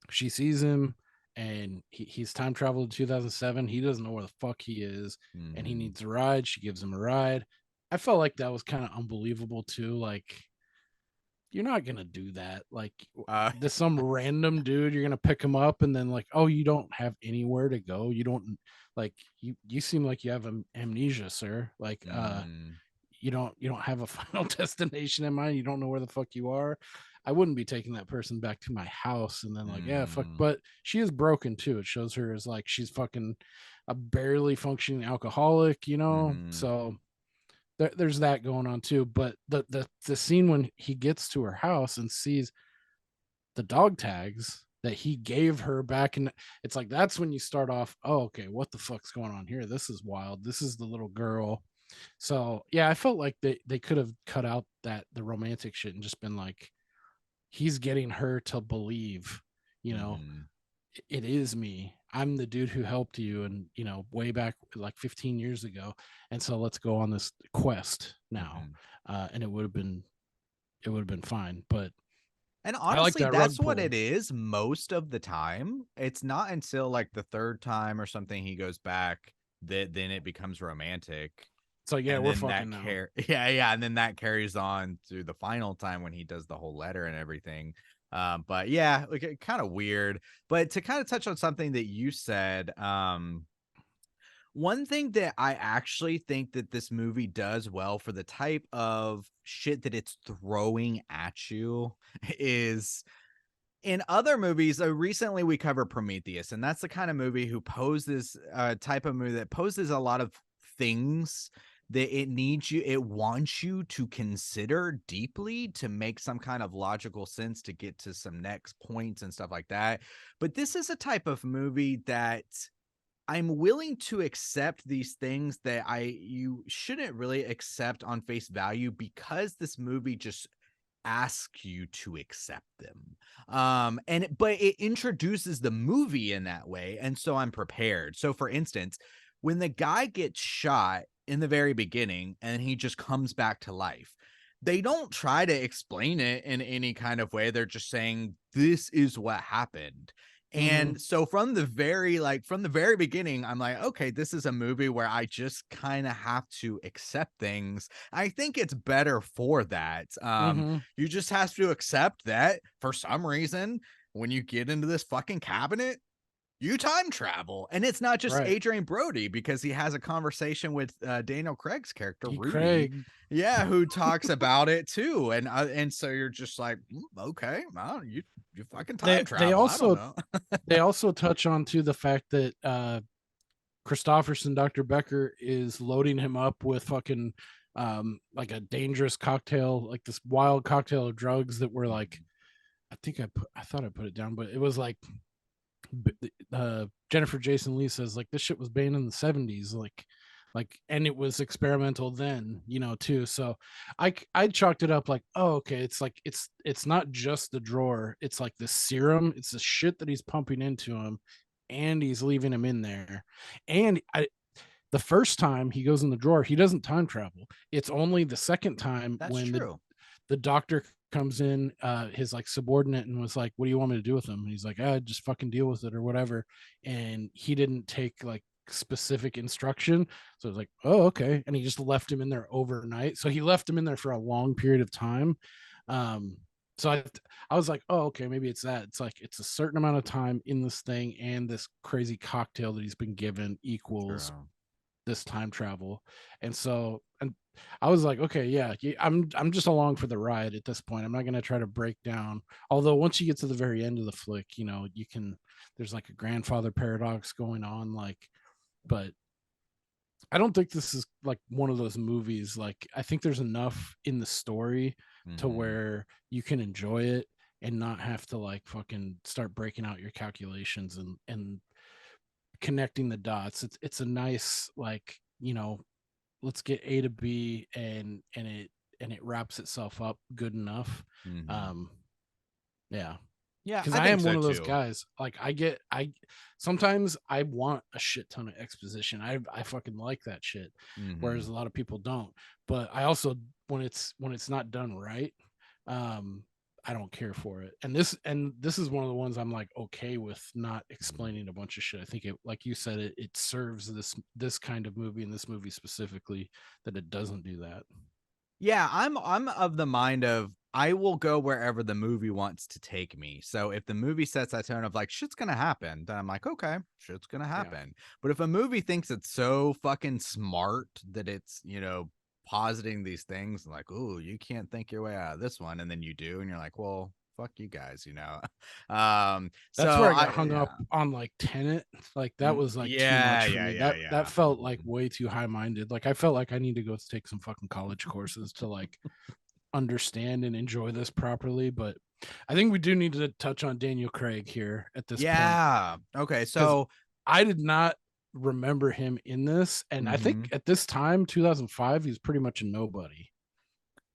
she sees him and he's time traveled to 2007. He doesn't know where the fuck he is, and he mhm. needs a ride. She gives him a ride. I felt like that was kind of unbelievable too. Like, you're not gonna do that. Like, Uh, this some random dude, you're gonna pick him up, and then like, oh, you don't have anywhere to go. You don't, like, you seem like you have amnesia, sir. Like, mhm, you don't have a final destination in mind. You don't know where the fuck you are. I wouldn't be taking that person back to my house and then like, yeah, fuck. mhm, But she is broken too. It shows her as like she's fucking a barely functioning alcoholic, mhm, So there's that going on too. But the scene when he gets to her house and sees the dog tags that he gave her back, and it's like, that's when you start off, oh, okay, what the fuck's going on here? This is wild. This is the little girl. So yeah, I felt like they could have cut out that the romantic shit and just been like, he's getting her to believe, you know, mhm, it is me. I'm the dude who helped you, and way back like 15 years ago. And so let's go on this quest now. mhm. And it would have been fine. But And I like honestly, that rug that's what pull. it is most of the time. It's not until like the third time or something he goes back that then it becomes romantic. So yeah, And we're then fucking now. yeah, and then that carries on to the final time when he does the whole letter and everything. But yeah, like kind of weird. But to kind of touch on something that you said, one thing that I actually think that this movie does well for the type of shit that it's throwing at you is in other movies. Recently we covered Prometheus, and that's the kind of movie who poses type of movie that poses a lot of things that it wants you to consider deeply to make some kind of logical sense to get to some next points and stuff like that. But this is a type of movie that I'm willing to accept these things that you shouldn't really accept on face value, because this movie just ask you to accept them. But it introduces the movie in that way, and so I'm prepared. So for instance, when the guy gets shot in the very beginning and he just comes back to life, they don't try to explain it in any kind of way. They're just saying this is what happened. Mm-hmm. And so from the very beginning, I'm like, okay, this is a movie where I just kind of have to accept things. I think it's better for that. Mm-hmm. You just have to accept that for some reason, when you get into this fucking cabinet, you time travel. And it's not just Right. Adrian Brody, because he has a conversation with Daniel Craig's character, D. Rudy. Craig. Yeah, who talks about it too. And so you're just like, okay, well, you fucking time They travel. I don't also know. they also touch on to the fact that Christopherson, Dr. Becker, is loading him up with fucking like a dangerous cocktail, like this wild cocktail of drugs that were like, I thought I put it down, but it was like Jennifer Jason Leigh says like this shit was banned in the 70s, like and it was experimental then, too. So I chalked it up like, oh, okay, it's like it's not just the drawer, it's like the serum, it's the shit that he's pumping into him, and he's leaving him in there. And the first time he goes in the drawer, he doesn't time travel. It's only the second time That's when true. the doctor comes in, his like subordinate, and was like, what do you want me to do with him? And he's like, just fucking deal with it or whatever. And he didn't take like specific instruction. So it was like, oh, okay. And he just left him in there overnight. So he left him in there for a long period of time. So I was like, oh, okay, maybe it's that. It's like it's a certain amount of time in this thing, and this crazy cocktail that he's been given equals True. this time travel. And I was like, okay, yeah, I'm just along for the ride at this point. I'm not going to try to break down, although once you get to the very end of the flick, you can, there's like a grandfather paradox going on, like, but I don't think this is like one of those movies. Like, I think there's enough in the story to Mhm. where you can enjoy it and not have to like fucking start breaking out your calculations and connecting the dots. It's a nice, like, let's get A to B, and it wraps itself up good enough. Mhm. Um, yeah, Yeah, because I I think am so one of those too. guys. Like I sometimes I want a shit ton of exposition. I fucking like that shit, whereas Mhm. a lot of people don't. But I also, when it's not done right, um, I don't care for it. And this is one of the ones I'm like okay with not Mhm. explaining a bunch of shit. I think it, like you said, it serves this kind of movie, and this movie specifically, that it doesn't do that. Yeah, I'm of the mind of I will go wherever the movie wants to take me. So if the movie sets that tone of like shit's gonna happen, then I'm like, okay, shit's gonna Yeah, happen. But if a movie thinks it's so fucking smart that it's, positing these things like, oh, you can't think your way out of this one, and then you do, and you're like, well, fuck you guys. that's So where I I got hung up yeah. on, like Tenet. Like that was like too Yeah, much for yeah, me. yeah, That yeah. felt like way too high minded. Like I felt like I need to go take some fucking college courses to like understand and enjoy this properly. But I think we do need to touch on Daniel Craig here at this point, Yeah. Okay, because so I did not remember him in this, and I think mhm. at this time, 2005, he's pretty much a nobody,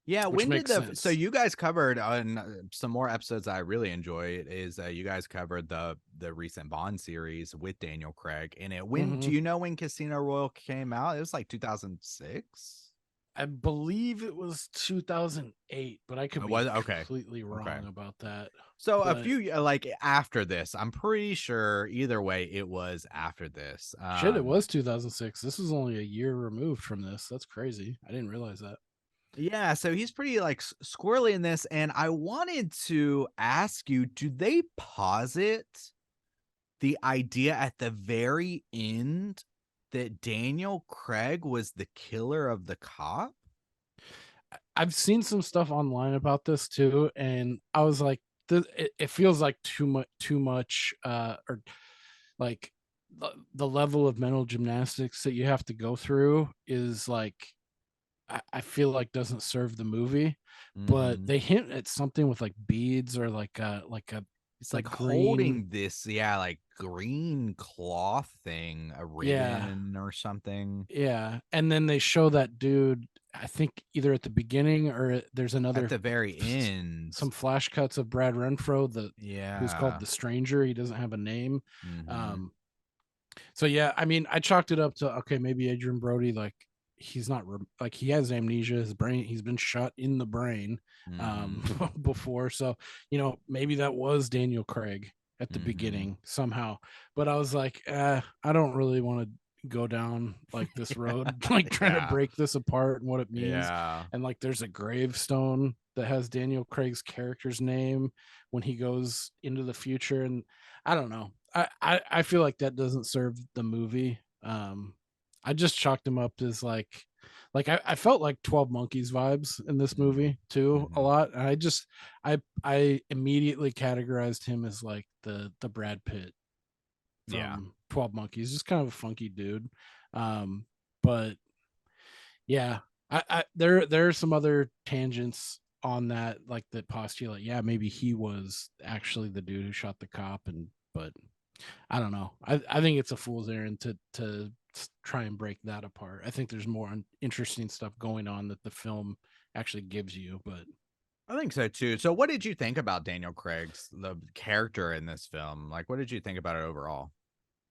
Yeah, which when did makes so sense. you guys covered on some more episodes I really enjoy is you guys covered the recent Bond series with Daniel Craig in it. When do Hmm. you know when Casino Royale came out? It was like 2006. I believe it was 2008, but I could It be was okay. completely Okay. wrong about that. So a But few like after this, I'm pretty sure either way it was after this. shit, it was 2006. This was only a year removed from this. That's crazy. I didn't realize that. Yeah, so he's pretty like squirrely in this, and I wanted to ask you, do they posit the idea at the very end that Daniel Craig was the killer of the cop? I've seen some stuff online about this too, and I was like, it feels like too much, or like the level of mental gymnastics that you have to go through is like I feel like doesn't serve the movie, but Mhm. they hint at something with like beads or It's a like green. holding this, yeah, like green cloth thing, a Yeah, ribbon or something yeah, and then they show that dude, I think either at the beginning or there's at another the very end. some flash cuts of Brad Renfro, who's called Yeah. the Stranger. He doesn't have a name. Mhm. Um, so yeah, I mean, I chalked it up to okay, maybe Adrian Brody, like he's not like he has amnesia. His brain, he's been shot in the brain um, Mhm. before, so maybe that was Daniel Craig at the Mhm. beginning somehow. But I was like, I don't really want to go down like this road, like trying to Yeah. break this apart and what it means. Yeah. And like, there's a gravestone that has Daniel Craig's character's name when he goes into the future, and I don't know. I feel like that doesn't serve the movie. I just chalked him up as I felt like 12 Monkeys vibes in this Mhm. movie too a Mhm. lot. And I immediately categorized him as like the Brad Pitt Yeah. from 12 Monkeys, just kind of a funky dude. Um, but yeah, there are some other tangents on that, like the postulate. Yeah, maybe he was actually the dude who shot the cop, and but I don't know. I think it's a fool's errand to try and break that apart. I think there's more interesting stuff going on that the film actually gives you, but I think so too. So what did you think about Daniel Craig's the character in this film? Like, what did you think about it overall?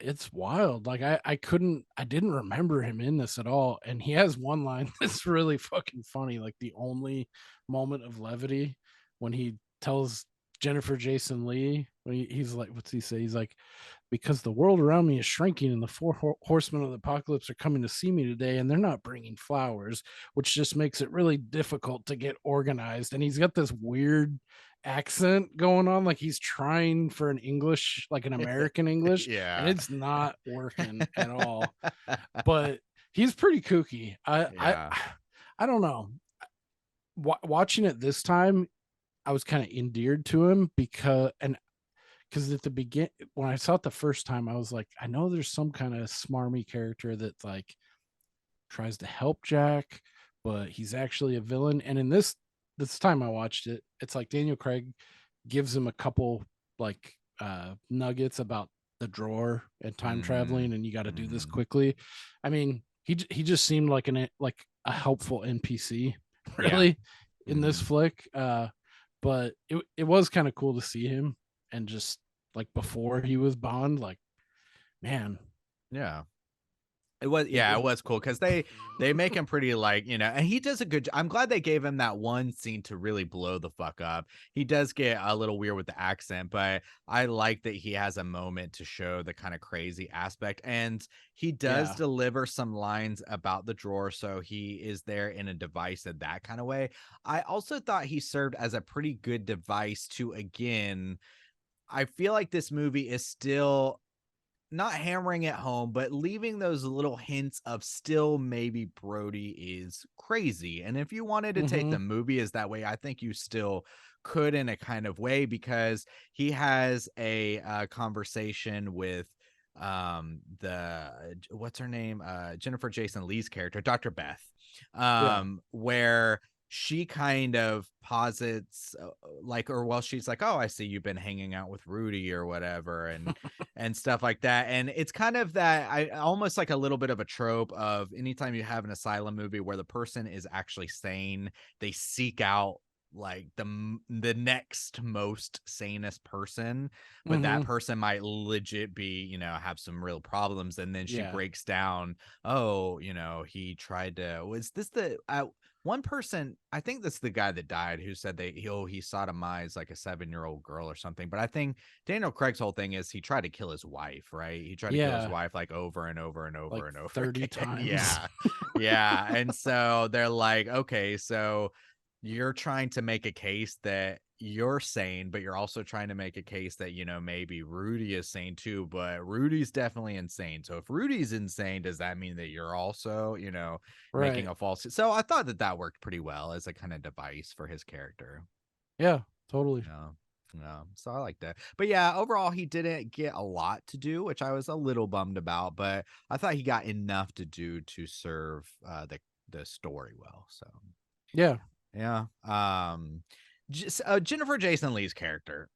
it's wild. Like I didn't remember him in this at all. And he has one line that's really fucking funny. Like the only moment of levity when he tells Jennifer Jason Lee when he's like, what's he say? He's like, because the world around me is shrinking and the four horsemen of the apocalypse are coming to see me today and they're not bringing flowers, which just makes it really difficult to get organized. And he's got this weird accent going on, like he's trying for an English, like an American English, and Yeah. it's not working at all. But he's pretty kooky. Yeah. I don't know. Watching it this time, I was kind of endeared to him because at the begin when I saw it the first time, I was like, I know there's some kind of smarmy character that like tries to help Jack, but he's actually a villain. And in this time I watched it, it's like Daniel Craig gives him a couple like nuggets about the drawer and time Mhm. traveling, and you got to do this Mhm. quickly. I mean, he just seemed like a helpful NPC, Yeah. really, in this Mhm. flick. But it was kind of cool to see him and just like before he was Bond, like man, Yeah. It was, it, yeah, it it was cool because they make him pretty like, and he does a good I'm glad they gave him that one scene to really blow the fuck up. He does get a little weird with the accent, but I like that he has a moment to show the kind of crazy aspect, and he does yeah. deliver some lines about the drawer, so he is there in a device in that kind of way. I also thought he served as a pretty good device to, again, I feel like this movie is still not hammering it home, but leaving those little hints of still maybe Brody is crazy. And if you wanted to take Mm-hmm. the movie as that way, I think you still could in a kind of way because he has a conversation with the what's her name, Jennifer Jason Leigh's character, Dr. Beth, Yeah. where she kind of posits like, or well, she's like, oh, I see you've been hanging out with Rudy or whatever, and stuff like that. And it's kind of that I almost like a little bit of a trope of anytime you have an asylum movie where the person is actually sane, they seek out like the next most sanest person, but that Mm-hmm. person might legit be, have some real problems. And then she Yeah. breaks down, oh, he tried to, was this the one person, I think that's the guy that died, who said he sodomized like a 7-year-old girl or something. But I think Daniel Craig's whole thing is he tried to kill his wife, right? He tried to kill his Yeah. wife like over and over and Like over and over 30 again. times. Yeah. Yeah. And so they're like, okay, so you're trying to make a case that you're sane, but you're also trying to make a case that, maybe Rudy is sane too, but Rudy's definitely insane. So if Rudy's insane, does that mean that you're also, making Right. a false? So I thought that that worked pretty well as a kind of device for his character. Yeah, totally. Yeah. Yeah. So I like that. But yeah, overall, he didn't get a lot to do, which I was a little bummed about, but I thought he got enough to do to serve the the story well. So Yeah. yeah. Jennifer Jason Leigh's character.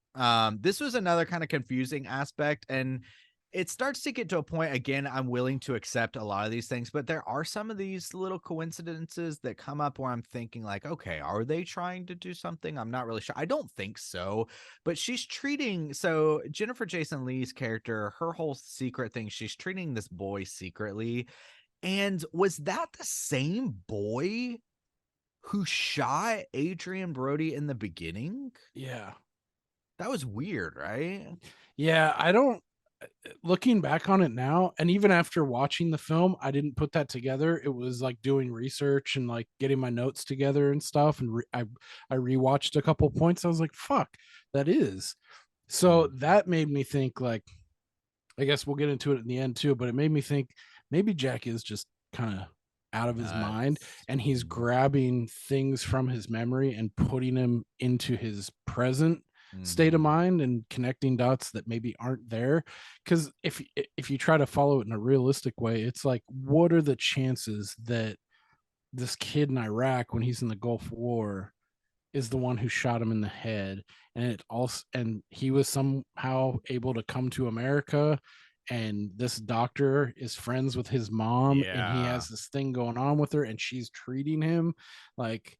This was another kind of confusing aspect, and it starts to get to a point again. I'm willing to accept a lot of these things, but there are some of these little coincidences that come up where I'm thinking, like, okay, are they trying to do something? I'm not really sure. I don't think so, but so Jennifer Jason Leigh's character, her whole secret thing, she's treating this boy secretly. And was that the same boy who shot Adrian Brody in the beginning? Yeah. That was weird, right? Yeah. I don't, looking back on it now, and even after watching the film, I didn't put that together. It was like doing research and like getting my notes together and stuff. And I rewatched a couple points. I was like, fuck, that is. So that made me think, like, I guess we'll get into it in the end too, but it made me think maybe Jack is just kind of out of his mind, Nuts. and he's grabbing things from his memory and putting them into his present state of mind and connecting dots that maybe aren't there. Because if you try to follow it in a realistic way, it's like, what are the chances that this kid in Iraq, when he's in the Gulf War, is the one who shot him in the head, and he was somehow able to come to America, and this doctor is friends with his mom, and he Yeah. has this thing going on with her, and she's treating him like,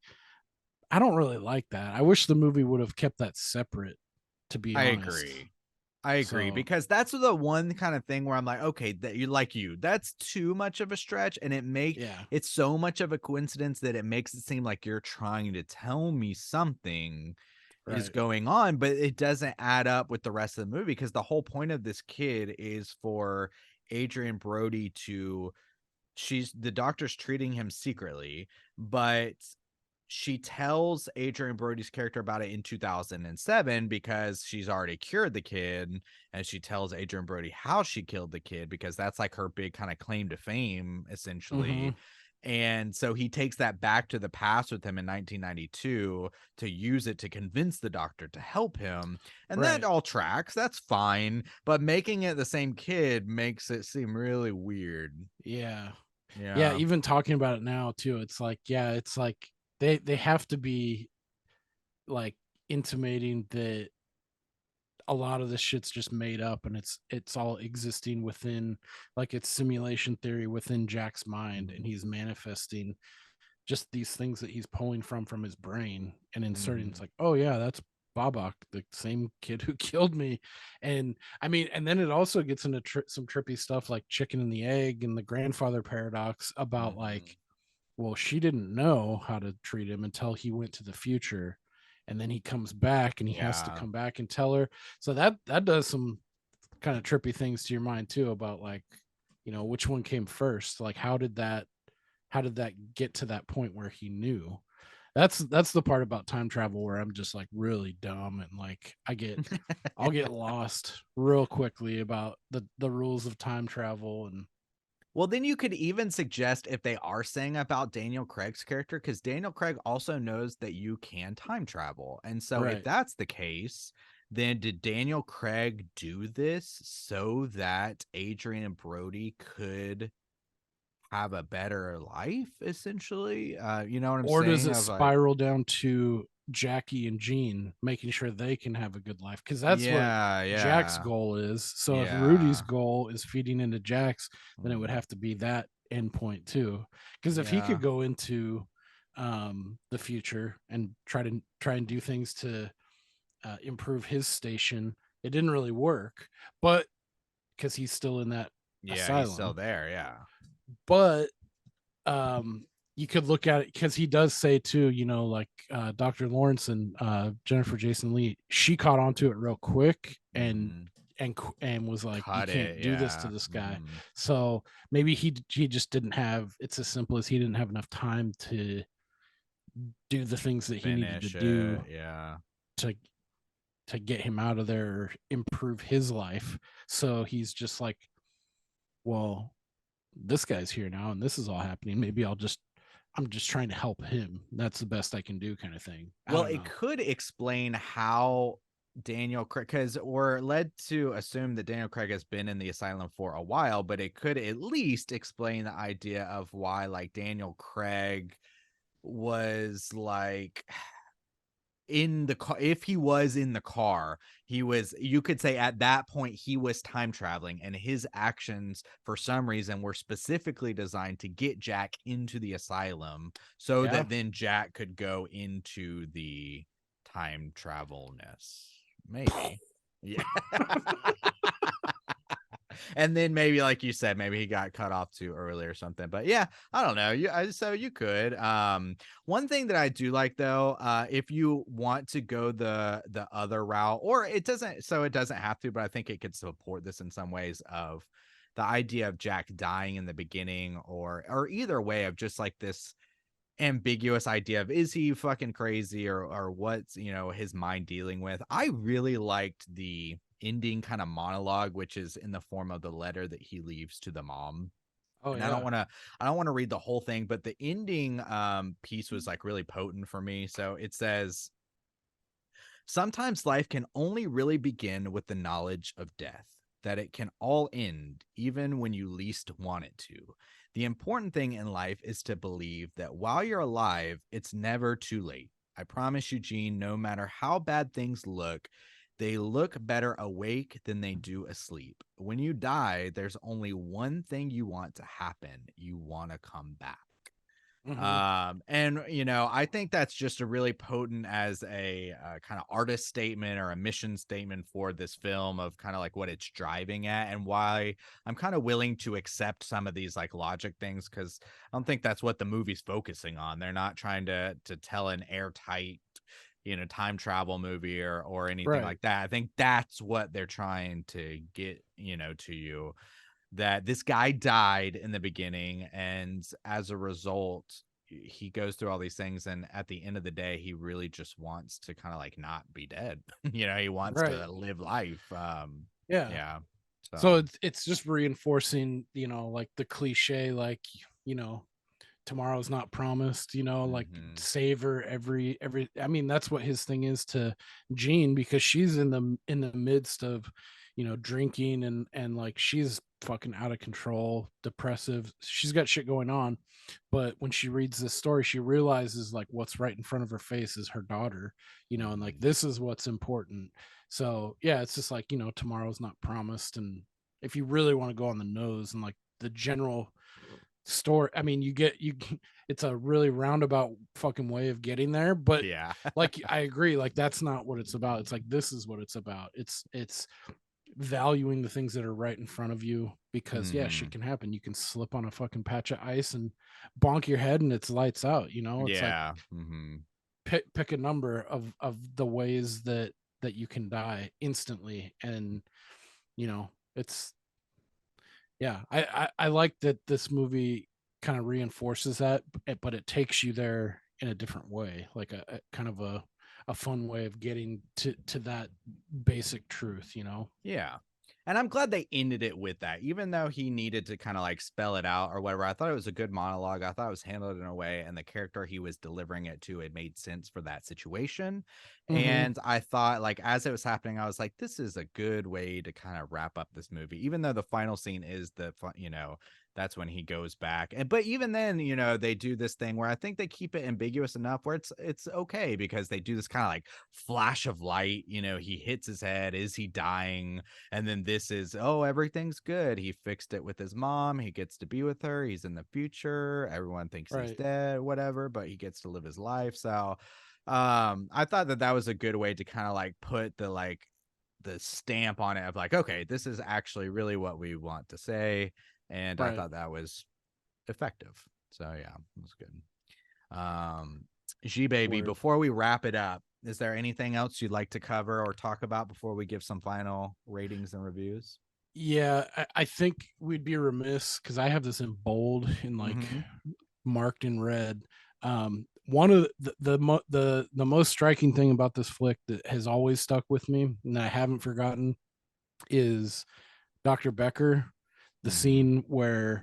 I don't really like that. I wish the movie would have kept that separate, to be I honest. agree. I agree, So because that's the one kind of thing where I'm like, okay, that that's too much of a stretch, and yeah, it's so much of a coincidence that it makes it seem like you're trying to tell me something is right. going on, but it doesn't add up with the rest of the movie, because the whole point of this kid is for Adrian Brody to the doctor's treating him secretly, but she tells Adrian Brody's character about it in 2007 because she's already cured the kid, and she tells Adrian Brody how she killed the kid because that's like her big kind of claim to fame, Mm-hmm. essentially. And so he takes that back to the past with him in 1992 to use it to convince the doctor to help him. And that Right. all tracks. That's fine. But making it the same kid makes it seem really weird. Yeah. Yeah, Yeah. even talking about it now too, it's like, yeah, it's like they have to be like intimating that a lot of this shit's just made up, and it's all existing within, like, it's simulation theory within Jack's mind, and he's manifesting just these things that he's pulling from his brain and inserting. It's Mm-hmm. like, oh yeah, that's Babak, the same kid who killed me. And I mean, and then it also gets into some trippy stuff like chicken and the egg and the grandfather paradox about, Mm-hmm. like, well, she didn't know how to treat him until he went to the future, and then he comes back and he has to Yeah. come back and tell her. So that does some kind of trippy things to your mind too, about, like, which one came first, like, how did that get to that point where he knew. That's the part about time travel where I'm just like really dumb, and like I'll get lost real quickly about the rules of time travel. And Well, then you could even suggest if they are saying about Daniel Craig's character, because Daniel Craig also knows that you can time travel. And so if right. that's the case, then did Daniel Craig do this so that Adrian Brody could have a better life, essentially? You know what I'm Or does saying? it Of like, spiral down to Jackie and Jean making sure they can have a good life? Because that's what yeah, Jack's yeah, goal is. So if Rudy's yeah, goal is feeding into Jack's, then it would mm, have to be that endpoint too. Because if he yeah, could go into the future and try and do things to improve his station, it didn't really work. But because he's still in that yeah, he's still asylum, there. Yeah. but you could look at it, because he does say too, like, Dr. Lawrence and Jennifer Jason Leigh, she caught on to it real quick, and Mm-hmm. and was like, you Cut can't it. do this to Yeah. this guy. Mm-hmm. So maybe he just didn't have, it's as simple as he didn't have enough time to do the things that he needed to Finish do it. Yeah. to to get him out of there, or improve his life. So he's just like, well, this guy's here now and this is all happening, maybe I'm just trying to help him. That's the best I can do, kind of thing. I Well, don't it know. could explain how Daniel Craig, because we're led to assume that Daniel Craig has been in the asylum for a while, but it could at least explain the idea of why like Daniel Craig was like in the car. If he was in the car, he was, you could say at that point he was time traveling, and his actions for some reason were specifically designed to get Jack into the asylum so Yeah. that then Jack could go into the time travelness. Maybe. Yeah. And then maybe, like you said, maybe he got cut off too early or something. But yeah, I don't know. So you could. One thing that I do like though, if you want to go the other route, or it doesn't have to, but I think it could support this in some ways, of the idea of Jack dying in the beginning, or either way of just like this ambiguous idea of, is he fucking crazy, or what's, his mind dealing with. I really liked the ending kind of monologue, which is in the form of the letter that he leaves to the mom. Oh And yeah. I don't want to read the whole thing, but the ending piece was like really potent for me. So it says, sometimes life can only really begin with the knowledge of death, that it can all end even when you least want it to. The important thing in life is to believe that while you're alive, it's never too late. I promise you, Gene, no matter how bad things look, they look better awake than they do asleep. When you die, there's only one thing you want to happen. You want to come back. And I think that's just a really potent as a kind of artist statement or a mission statement for this film, of kind of like what it's driving at, and why I'm kind of willing to accept some of these like logic things, because I don't think that's what the movie's focusing on. They're not trying to tell an airtight time travel movie or anything Right. like that. I think that's what they're trying to get to you, that this guy died in the beginning, and as a result he goes through all these things, and at the end of the day he really just wants to kind of like not be dead. He wants Right. to live life. Yeah. Yeah, So so it's just reinforcing, like the cliche, like, tomorrow's not promised, like mhm. savor every I mean, that's what his thing is to Jean, because she's in the midst of, drinking, and like she's fucking out of control, depressive, she's got shit going on. But when she reads this story, she realizes like what's right in front of her face is her daughter, and like Mhm. this is what's important. So yeah, it's just like, tomorrow's not promised. And if you really want to go on the nose and like the general story, I mean, it's a really roundabout fucking way of getting there, but Yeah. like I agree, like that's not what it's about. It's like this is what it's about. It's valuing the things that are right in front of you, because yeah, shit Mhm. can happen. You can slip on a fucking patch of ice and bonk your head and it's lights out. It's like Yeah. Mhm. pick a number of the ways that you can die instantly. And it's, yeah, I like that this movie kind of reinforces that, but it takes you there in a different way, like a kind of a fun way of getting to that basic truth. Yeah. And I'm glad they ended it with that, even though he needed to kind of like spell it out or whatever. I thought it was a good monologue. I thought it was handled in a way, and the character he was delivering it to, it made sense for that situation. Mm-hmm. And I thought, like, as it was happening, I was like, this is a good way to kind of wrap up this movie, even though the final scene is the fun, that's when he goes back. And but even then, they do this thing where I think they keep it ambiguous enough where it's okay, because they do this kind of like flash of light, he hits his head, is he dying? And then this is, oh, everything's good. He fixed it with his mom. He gets to be with her. He's in the future. Everyone thinks he's Right. dead, whatever, but he gets to live his life. So I thought that was a good way to kind of like put the stamp on it of like, okay, this is actually really what we want to say. And I Right. thought that was effective. So yeah, it was good. G baby, Word. before we wrap it up, is there anything else you'd like to cover or talk about before we give some final ratings and reviews? Yeah, I think we'd be remiss, because I have this in bold and like Mm-hmm. marked in red. One of the most striking thing about this flick that has always stuck with me and I haven't forgotten is Dr. Becker, the Mm-hmm. scene where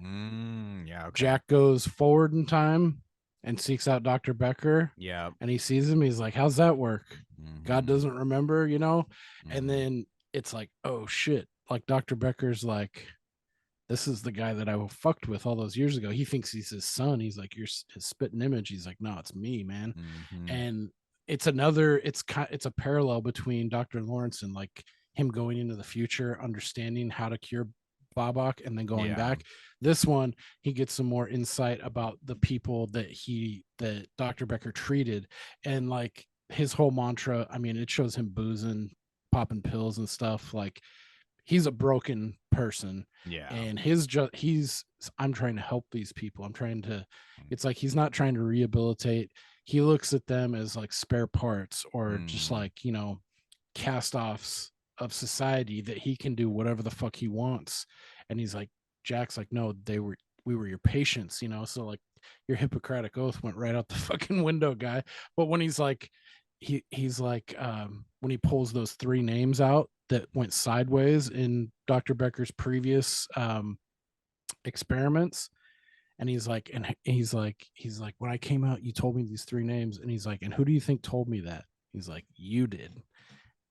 Yeah, okay. Jack goes forward in time and seeks out Dr. Becker, Yeah. and he sees him. He's like, "How's that work?" God doesn't remember, you know? And Mhm. then it's like, oh shit. Like Dr. Becker's like, this is the guy that I fucked with all those years ago. He thinks he's his son. He's like, you're his spitting image. He's like, no, it's me, man. Mhm. And it's it's a parallel between Dr. Lawrence and like him going into the future, understanding how to cure Babak and then going Yeah. back. This one, he gets some more insight about the people that Dr. Becker treated, and like his whole mantra. I mean, it shows him boozing, popping pills and stuff. Like he's a broken person, Yeah. and he's I'm trying to help these people. I'm trying to. It's like he's not trying to rehabilitate. He looks at them as like spare parts or just Mm. like, you know, cast offs of society that he can do whatever the fuck he wants. And he's like, Jack's like, no, we were your patients, you know. So like your Hippocratic oath went right out the fucking window, guy. But when he's like, he's like, when he pulls those three names out that went sideways in Dr. Becker's previous experiments, and he's like, when I came out, you told me these three names, and he's like, and who do you think told me that? He's like, you did.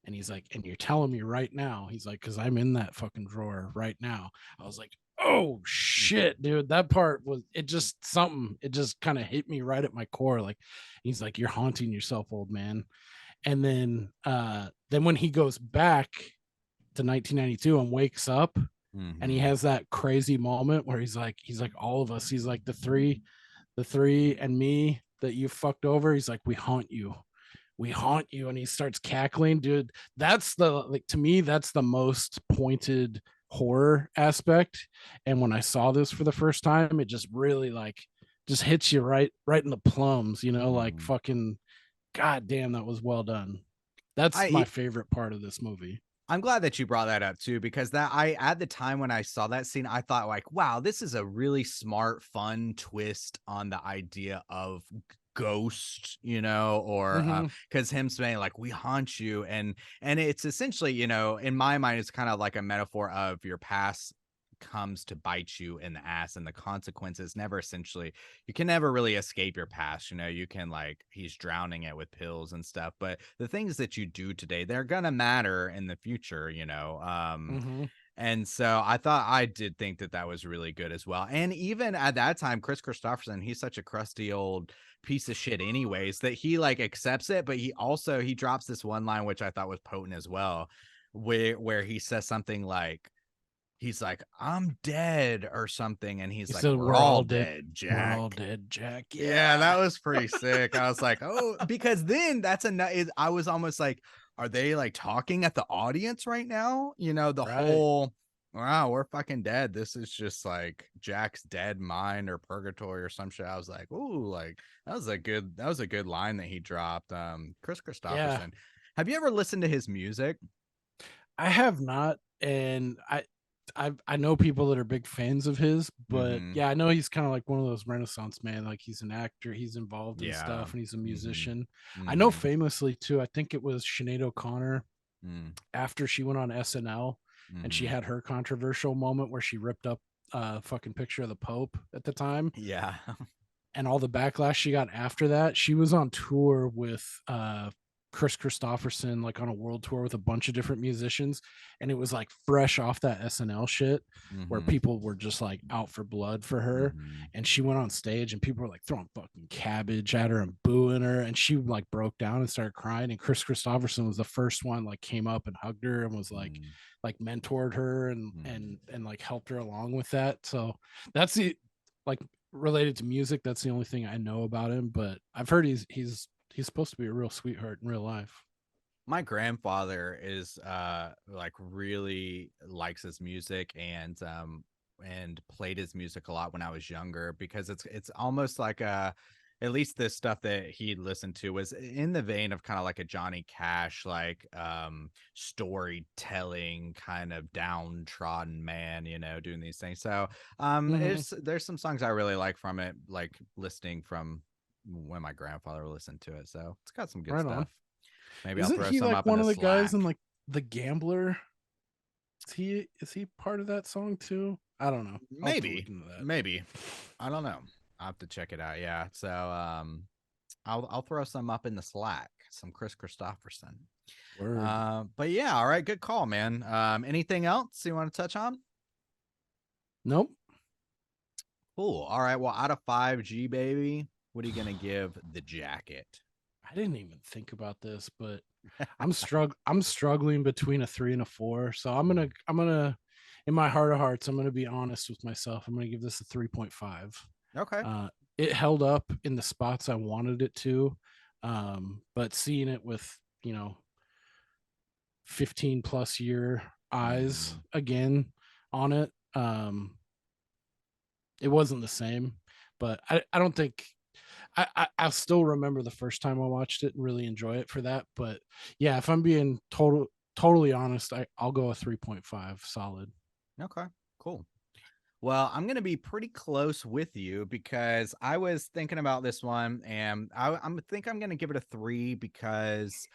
And he's like, and you're telling me right now. He's like, because I'm in that fucking drawer right now. I was like, oh shit, dude. That part was it just something, it just kind of hit me right at my core. Like, he's like, you're haunting yourself, old man. And then when he goes back to 1992 and wakes up, and he Mhm. has that crazy moment where he's like all of us. He's like the three and me that you fucked over. He's like, we haunt you, and he starts cackling, dude. That's the like to me, that's the most pointed horror aspect. And when I saw this for the first time, it just really like just hits you right in the plums, you know, like Mhm. fucking god damn, that was well done. That's my I favorite part of this movie. I'm glad that you brought that up too, because that I at the time when I saw that scene, I thought like, wow, this is a really smart, fun twist on the idea of ghost, you know, or Mm-hmm. because him saying like we haunt you, and it's essentially, you know, in my mind, it's kind of like a metaphor of your past comes to bite you in the ass, and the consequences never essentially, you can never really escape your past. You know, you can like he's drowning it with pills and stuff, but the things that you do today, they're gonna matter in the future, you know. Mm-hmm. And so I did think that that was really good as well. And even at that time, Chris Christopherson, he's such a crusty old piece of shit anyways, that he like accepts it, but he drops this one line which I thought was potent as well, where he says something like, he's like, "I'm dead," or something, and He he's like, said, "We're we're all all dead. dead, We're all Jack." dead, Jack. Yeah, Yeah. that was pretty sick. I was like, "Oh," because then I was almost like, are they like talking at the audience right now? You know, the Right. whole, wow, we're fucking dead. This is just like Jack's dead mind or purgatory or some shit. I was like, "Ooh, like that was a good line that he dropped." Chris Yeah. Christopherson. Have you ever listened to his music? I have not, and I know people that are big fans of his, but Mhm. yeah, I know he's kind of like one of those Renaissance man. Like he's an actor, he's involved in Yeah. stuff, and he's a Mhm. musician. I know Mhm. famously too. I think it was Sinead O'Connor Mm. after she went on SNL, and she Mhm. had her controversial moment where she ripped up a fucking picture of the Pope at the time, Yeah. and all the backlash she got after that. She was on tour with Chris Christopherson, like on a world tour with a bunch of different musicians, and it was like fresh off that SNL shit where Mhm. people were just like out for blood for her. Mhm. And she went on stage and people were like throwing fucking cabbage at her and booing her, and she like broke down and started crying. And Chris Christopherson was the first one, like came up and hugged her and was Mhm. like mentored her and Mhm. like helped her along with that. So that's the like related to music, that's the only thing I know about him. But I've heard he's supposed to be a real sweetheart in real life. My grandfather is like really likes his music, and played his music a lot when I was younger, because it's almost like a, at least this stuff that he listened to was in the vein of kind of like a Johnny Cash, like storytelling kind of downtrodden man, you know, doing these things. So Mm-hmm. there's some songs I really like from it, like listening from when my grandfather listened to it. So it's got some good Right on. stuff. Maybe I'll Isn't throw he some like up in one the of the guys in Slack. like The Gambler? Is he part of that song too? I don't know. I'll have to look Maybe, into that. maybe. I don't know. I'll have to check it out. Yeah. So, I'll throw some up in the Slack. Some Chris Christopherson. Word. But yeah, all right, good call, man. Anything else you want to touch on? Nope. Cool. All right. Well, out of 5G, baby, what are you gonna give The Jacket? I didn't even think about this, but I'm struggling between a 3 and a 4. So I'm gonna in my heart of hearts, I'm gonna be honest with myself. I'm gonna give this a 3.5. Okay. It held up in the spots I wanted it to. But seeing it with, 15 plus year eyes again on it, it wasn't the same. But I don't think I still remember the first time I watched it and really enjoy it for that. But yeah, if I'm being totally honest, I'll go a 3.5 solid. Okay. Cool. Well, I'm going to be pretty close with you because I was thinking about this one, and I'm think I'm going to give it a 3 because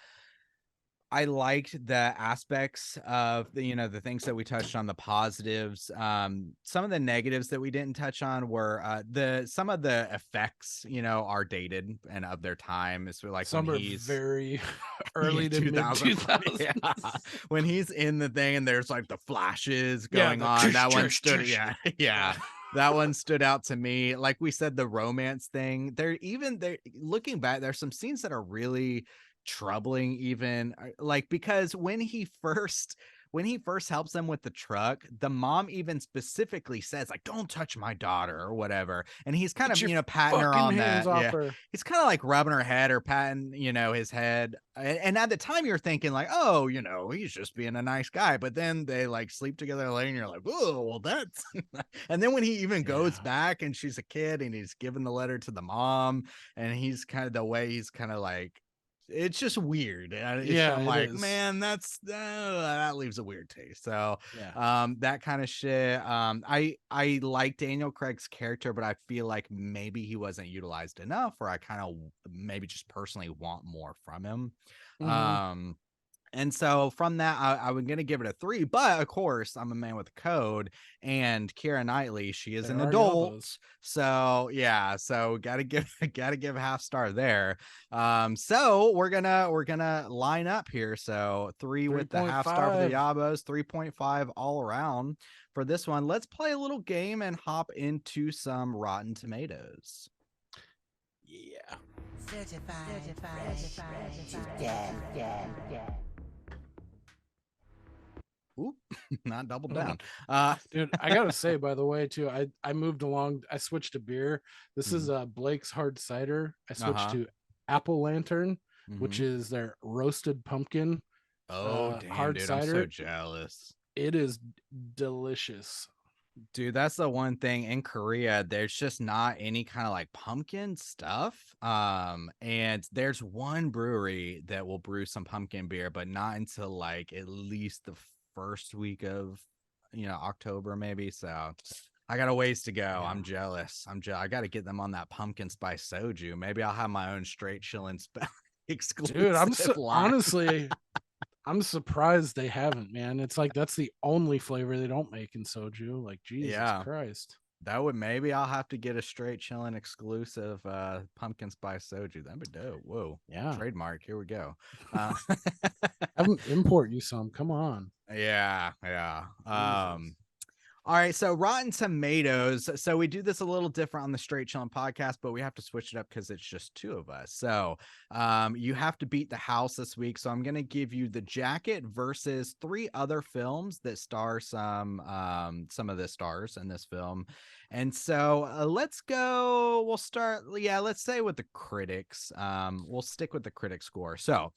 I liked the aspects of the things that we touched on, the positives. Some of the negatives that we didn't touch on were some of the effects, are dated and of their time. It's like Some when are he's very early to mid 2000. 2000s. Yeah. When he's in the thing and there's like the flashes Yeah, going the on. That one chush, stood, chush. yeah, yeah. That one stood out to me. Like we said, the romance thing. They're looking back, there's some scenes that are really troubling, even like because when he first helps them with the truck, the mom even specifically says like, don't touch my daughter or whatever, and he's kind Get of your patting her fucking on hands that. off Yeah, her. he's kind of like rubbing her head or patting his head, and at the time you're thinking like, oh, he's just being a nice guy, but then they like sleep together later and you're like, oh, well, that's and then when he even goes Yeah. back and she's a kid and he's giving the letter to the mom, and he's kind of the way he's kind of like, it's just weird. Yeah, I'm it like, is. man, that leaves a weird taste. So, Yeah. that kind of shit. I like Daniel Craig's character, but I feel like maybe he wasn't utilized enough, or I kind of maybe just personally want more from him. Mm-hmm. And so from that, I'm going to give it a 3. But of course, I'm a man with a code, and Keira Knightley, she is There an are adult. yabos. So yeah, so gotta give a half star there. So we're gonna line up here. So 3 with the half star for the 3.5. Yabos, 3.5 all around for this one. Let's play a little game and hop into some Rotten Tomatoes. Yeah. Certified fresh to death. Oop, not doubled down. Dude, I gotta say, by the way, too, I moved along. I switched to beer. This is Blake's Hard Cider. I switched Uh-huh. to Apple Lantern, which Mhm. is their roasted pumpkin Oh, damn, hard dude, I'm so cider. jealous. It is delicious. Dude, that's the one thing in Korea, there's just not any kind of like pumpkin stuff. And there's one brewery that will brew some pumpkin beer, but not until like at least the first week of October, maybe. So I got a ways to go. Yeah. I'm jealous. I got to get them on that pumpkin spice soju. Maybe I'll have my own straight chillin' exclusive Dude, line. honestly, I'm surprised they haven't, man. It's like that's the only flavor they don't make in soju. Like, Jesus Yeah. Christ. That would, maybe I'll have to get a straight chillin' exclusive pumpkin spice soju. That'd be dope. Whoa. Yeah. Trademark. Here we go. Have them import you some. Come on. Yeah. Jesus. All right, so Rotten Tomatoes. So we do this a little different on the Straight Chillin' podcast, but we have to switch it up because it's just 2 of us. So you have to beat the house this week. So I'm going to give you The Jacket versus 3 other films that star some of the stars in this film. And so let's go. We'll start. Yeah, let's say with the critics. We'll stick with the critic score. So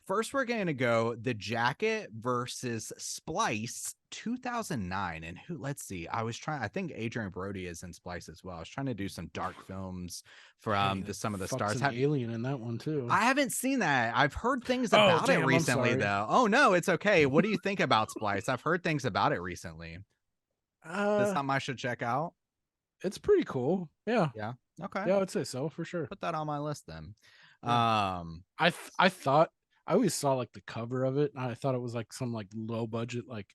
first, we're going to go The Jacket versus Splice 2009. And let's see. I think Adrian Brody is in Splice as well. I was trying to do some dark films from some of the stars. An alien in that one too. I haven't seen that. I've heard things about it recently, though. Oh, no, it's okay. What do you think about Splice? I've heard things about it recently. That's something I should check out. It's pretty cool. Yeah. Yeah. Okay. Yeah, I would say so for sure. Put that on my list then. Yeah. I thought I always saw like the cover of it, and I thought it was like some like low budget, like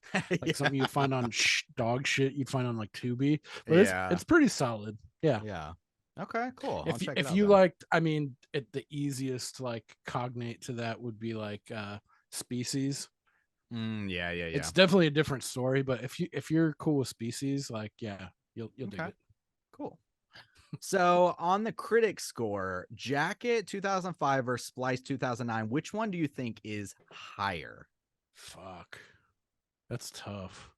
something you'd find on dog shit you'd find on like Tubi. But it's pretty solid. Yeah. Yeah. Okay, cool. I'll check it If out you then. liked, I mean, the easiest like cognate to that would be like Species. Yeah, yeah, yeah. It's definitely a different story, but if you're cool with Species, like yeah, you'll dig Okay, it. cool. So on the critic score, Jacket 2005 versus Splice 2009, which one do you think is higher? Fuck, that's tough.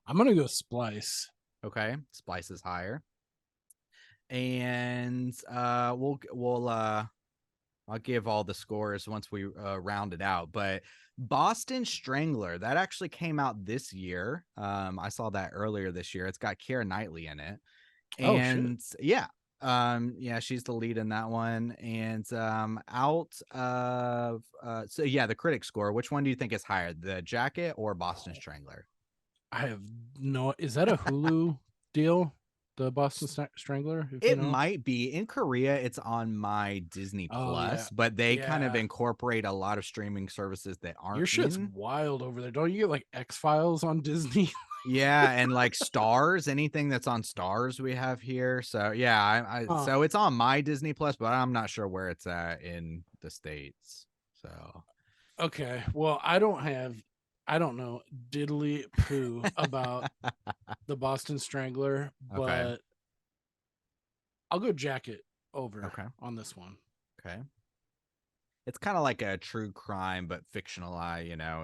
I'm gonna go Splice. Okay, Splice is higher. And I'll give all the scores once we round it out. But Boston Strangler, that actually came out this year. I saw that earlier this year. It's got Keira Knightley in it. Oh shit. And yeah, she's the lead in that one. And out of so yeah, the critic score, which one do you think is higher, the Jacket or Boston Strangler? I have no. Is that a Hulu deal? The Boston Strangler, if you It know. might be. In Korea, it's on my Disney Oh yeah, Plus, but they kind of yeah. incorporate a lot of streaming services that Your aren't shit's in. wild over there. Don't you get like X-Files on Disney? Yeah, and like Stars, anything that's on Stars we have here. So yeah, Huh. so it's on my Disney Plus, but I'm not sure where it's at in the States. So Okay. Well, I don't know diddly poo about the Boston Strangler, okay, but I'll go Jacket over okay, on this one. okay. It's kind of like a true crime, but fictional.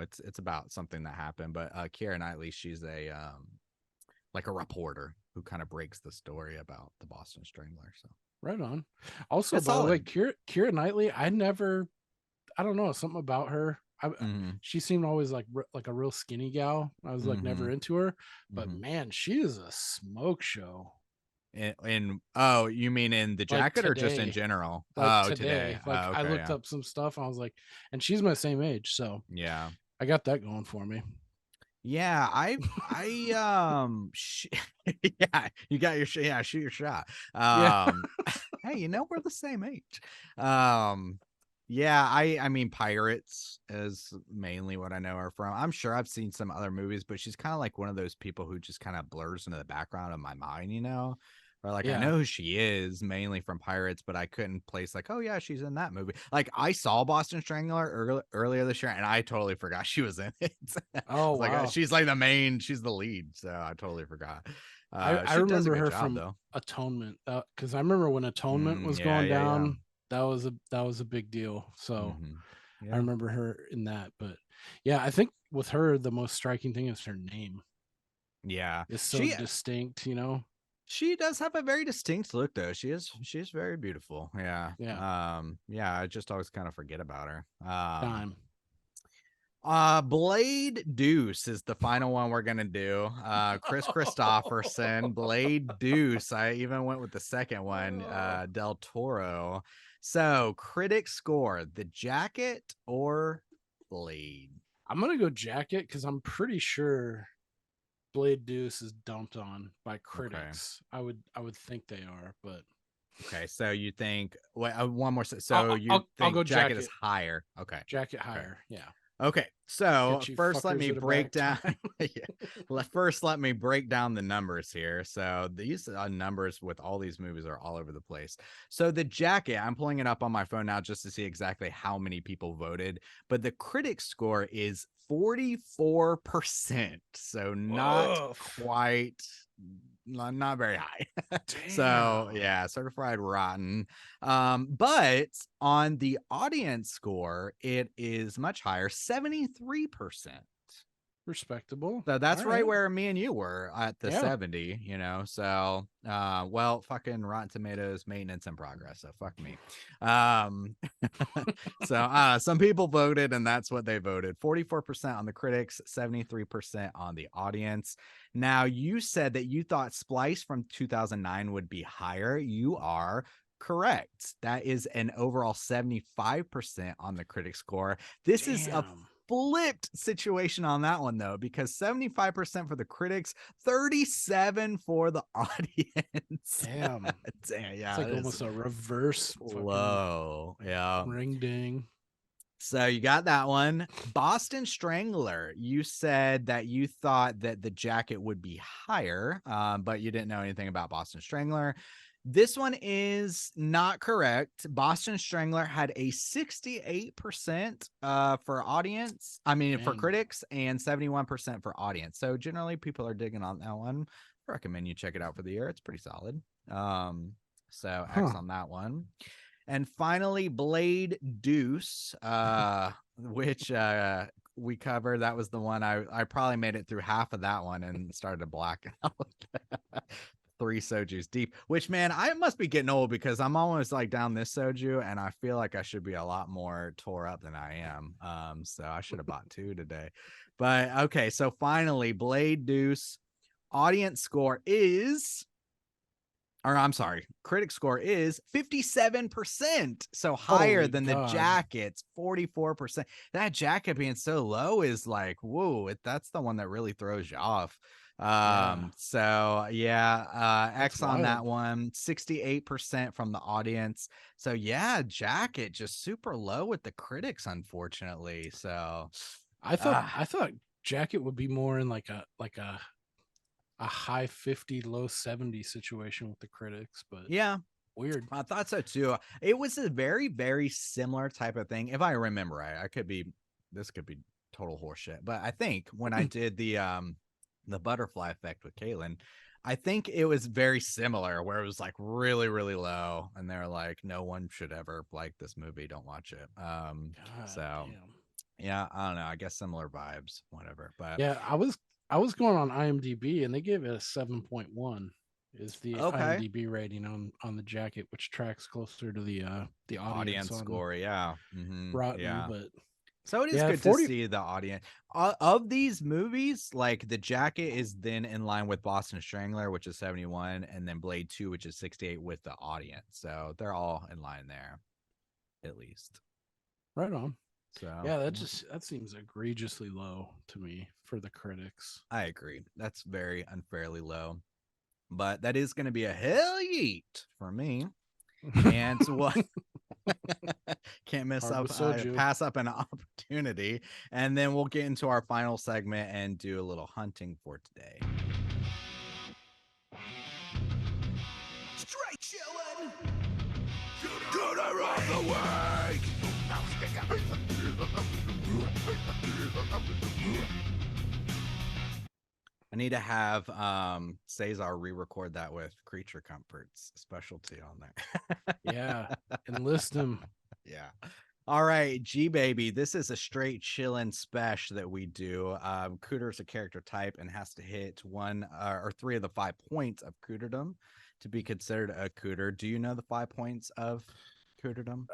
It's about something that happened. But Keira Knightley, she's a like a reporter who kind of breaks the story about the Boston Strangler. So Right on. Also, it's by the way, solid. Keira Knightley, I don't know, something about her. Mm-hmm. She seemed always like a real skinny gal. I was like Mm-hmm. never into her, but Mm-hmm. man, she is a smoke show. Oh, you mean in the Like Jacket or just in today, general? like Oh, today, today. like Oh, I okay, looked yeah, up some stuff. And I was like, and she's my same age, so yeah, I got that going for me. yeah. Yeah, you got your yeah, shoot your shot. Yeah. Hey, we're the same age. Um, yeah, I mean, Pirates is mainly what I know her from. I'm sure I've seen some other movies, but she's kind of like one of those people who just kind of blurs into the background of my mind. Or like I Yeah. know who she is mainly from Pirates, but I couldn't place like, oh yeah, she's in that movie. Like I saw Boston Strangler earlier this year, and I totally forgot she was in it. I Oh was like, wow. she's like she's the lead, so I totally forgot. I She does a remember good her job from though. Atonement, because I remember when Atonement was Yeah, going yeah, yeah. down. That was a big deal. So I Yeah. remember her in that. But yeah, I think with her, the most striking thing is her name Yeah. is so She distinct. You know. she does have a very distinct look though. She's very beautiful. Yeah. Yeah. Yeah, I just always kind of forget about her. Time. Blade Deuce is the final one we're gonna do. Chris Christopherson, Blade Deuce. I even went with the second one, Del Toro. So critic score, the Jacket or Blade? I'm gonna go Jacket because I'm pretty sure Blade Deuce is dumped on by Okay. critics. I would think they are, but Okay, so you think one more. So you I'll think go Jacket is Jacket. higher? Okay. Jacket Okay. higher. Yeah. Okay. So Get you first, let fuckers me at a break back down. time. Yeah. First, let me break down the numbers here. So these numbers with all these movies are all over the place. So the Jacket, I'm pulling it up on my phone now just to see exactly how many people voted. But the critic score is 44%. So not Woof. quite. Not very high. So Damn. yeah, certified rotten. But on the audience score, it is much higher, 73%. Respectable. So that's All right right. where me and you were at the Yeah. 70, So well, fucking Rotten Tomatoes maintenance in progress. So fuck me. So some people voted and that's what they voted. 44% on the critics, 73% on the audience. Now you said that you thought Splice from 2009 would be higher. You are correct. That is an overall 75% on the critic score. This is a Damn. flipped situation on that one though, because 75% for the critics, 37 for the audience. Damn. Damn, yeah, It's like it is almost a reverse fucking low. Yeah. ring ding. So you got that one. Boston Strangler. You said that you thought that the Jacket would be higher, but you didn't know anything about Boston Strangler. This one is not correct. Boston Strangler had a 68% for audience. I mean, for Dang. critics, and 71% for audience. So generally, people are digging on that one. I recommend you check it out for the year. It's pretty solid. So X on that one. And finally, Blade Deuce, which we covered. That was the one I probably made it through half of that one and started to black out. 3 sojus deep, which, man, I must be getting old because I'm almost like down this soju, and I feel like I should be a lot more tore up than I am. So I should have bought 2 today. But okay, so finally, Blade Deuce audience score is, or I'm sorry, critic score is 57%. So higher Holy than the God. jackets, 44%. That jacket being so low is like, whoa, that's the one that really throws you off. So yeah, X on that one, 68% from the audience. So yeah, jacket just super low with the critics, unfortunately. So I thought jacket would be more in like a high 50, low 70 situation with the critics, but yeah, weird. I thought so too. It was a very, very similar type of thing. If I remember right, this could be total horseshit, but I think when I did the butterfly effect with Caitlin, I think it was very similar where it was like really, really low. And they're like, no one should ever like this movie. Don't watch it. So damn. yeah, I don't know. I guess similar vibes, whatever. But Yeah, I was going on IMDb and they gave it a 7.1 is the okay. IMDb rating on the jacket, which tracks closer to the audience on Score. Yeah. Rotten, Yeah. but So it is yeah, good to see the audience of these movies. Like the jacket is then in line with Boston Strangler, which is 71, and then Blade 2, which is 68 with the audience. So they're all in line there, at least. Right on. So yeah, that seems egregiously low to me for the critics. I agree. That's very unfairly low, but that is going to be a hell yeet for me. And so what? Can't miss up, pass up an opportunity. And then we'll get into our final segment and do a little hunting for today. Straight chillin'. Gooder of the week. I need to have Cesar re-record that with Creature Comforts specialty on there. Yeah, enlist him. Yeah. All right, G baby. This is a straight chillin' special that we do. Cooter's a character type and has to hit 1 or 3 of the 5 points of cooterdom to be considered a cooter. Do you know the 5 points of cooterdom?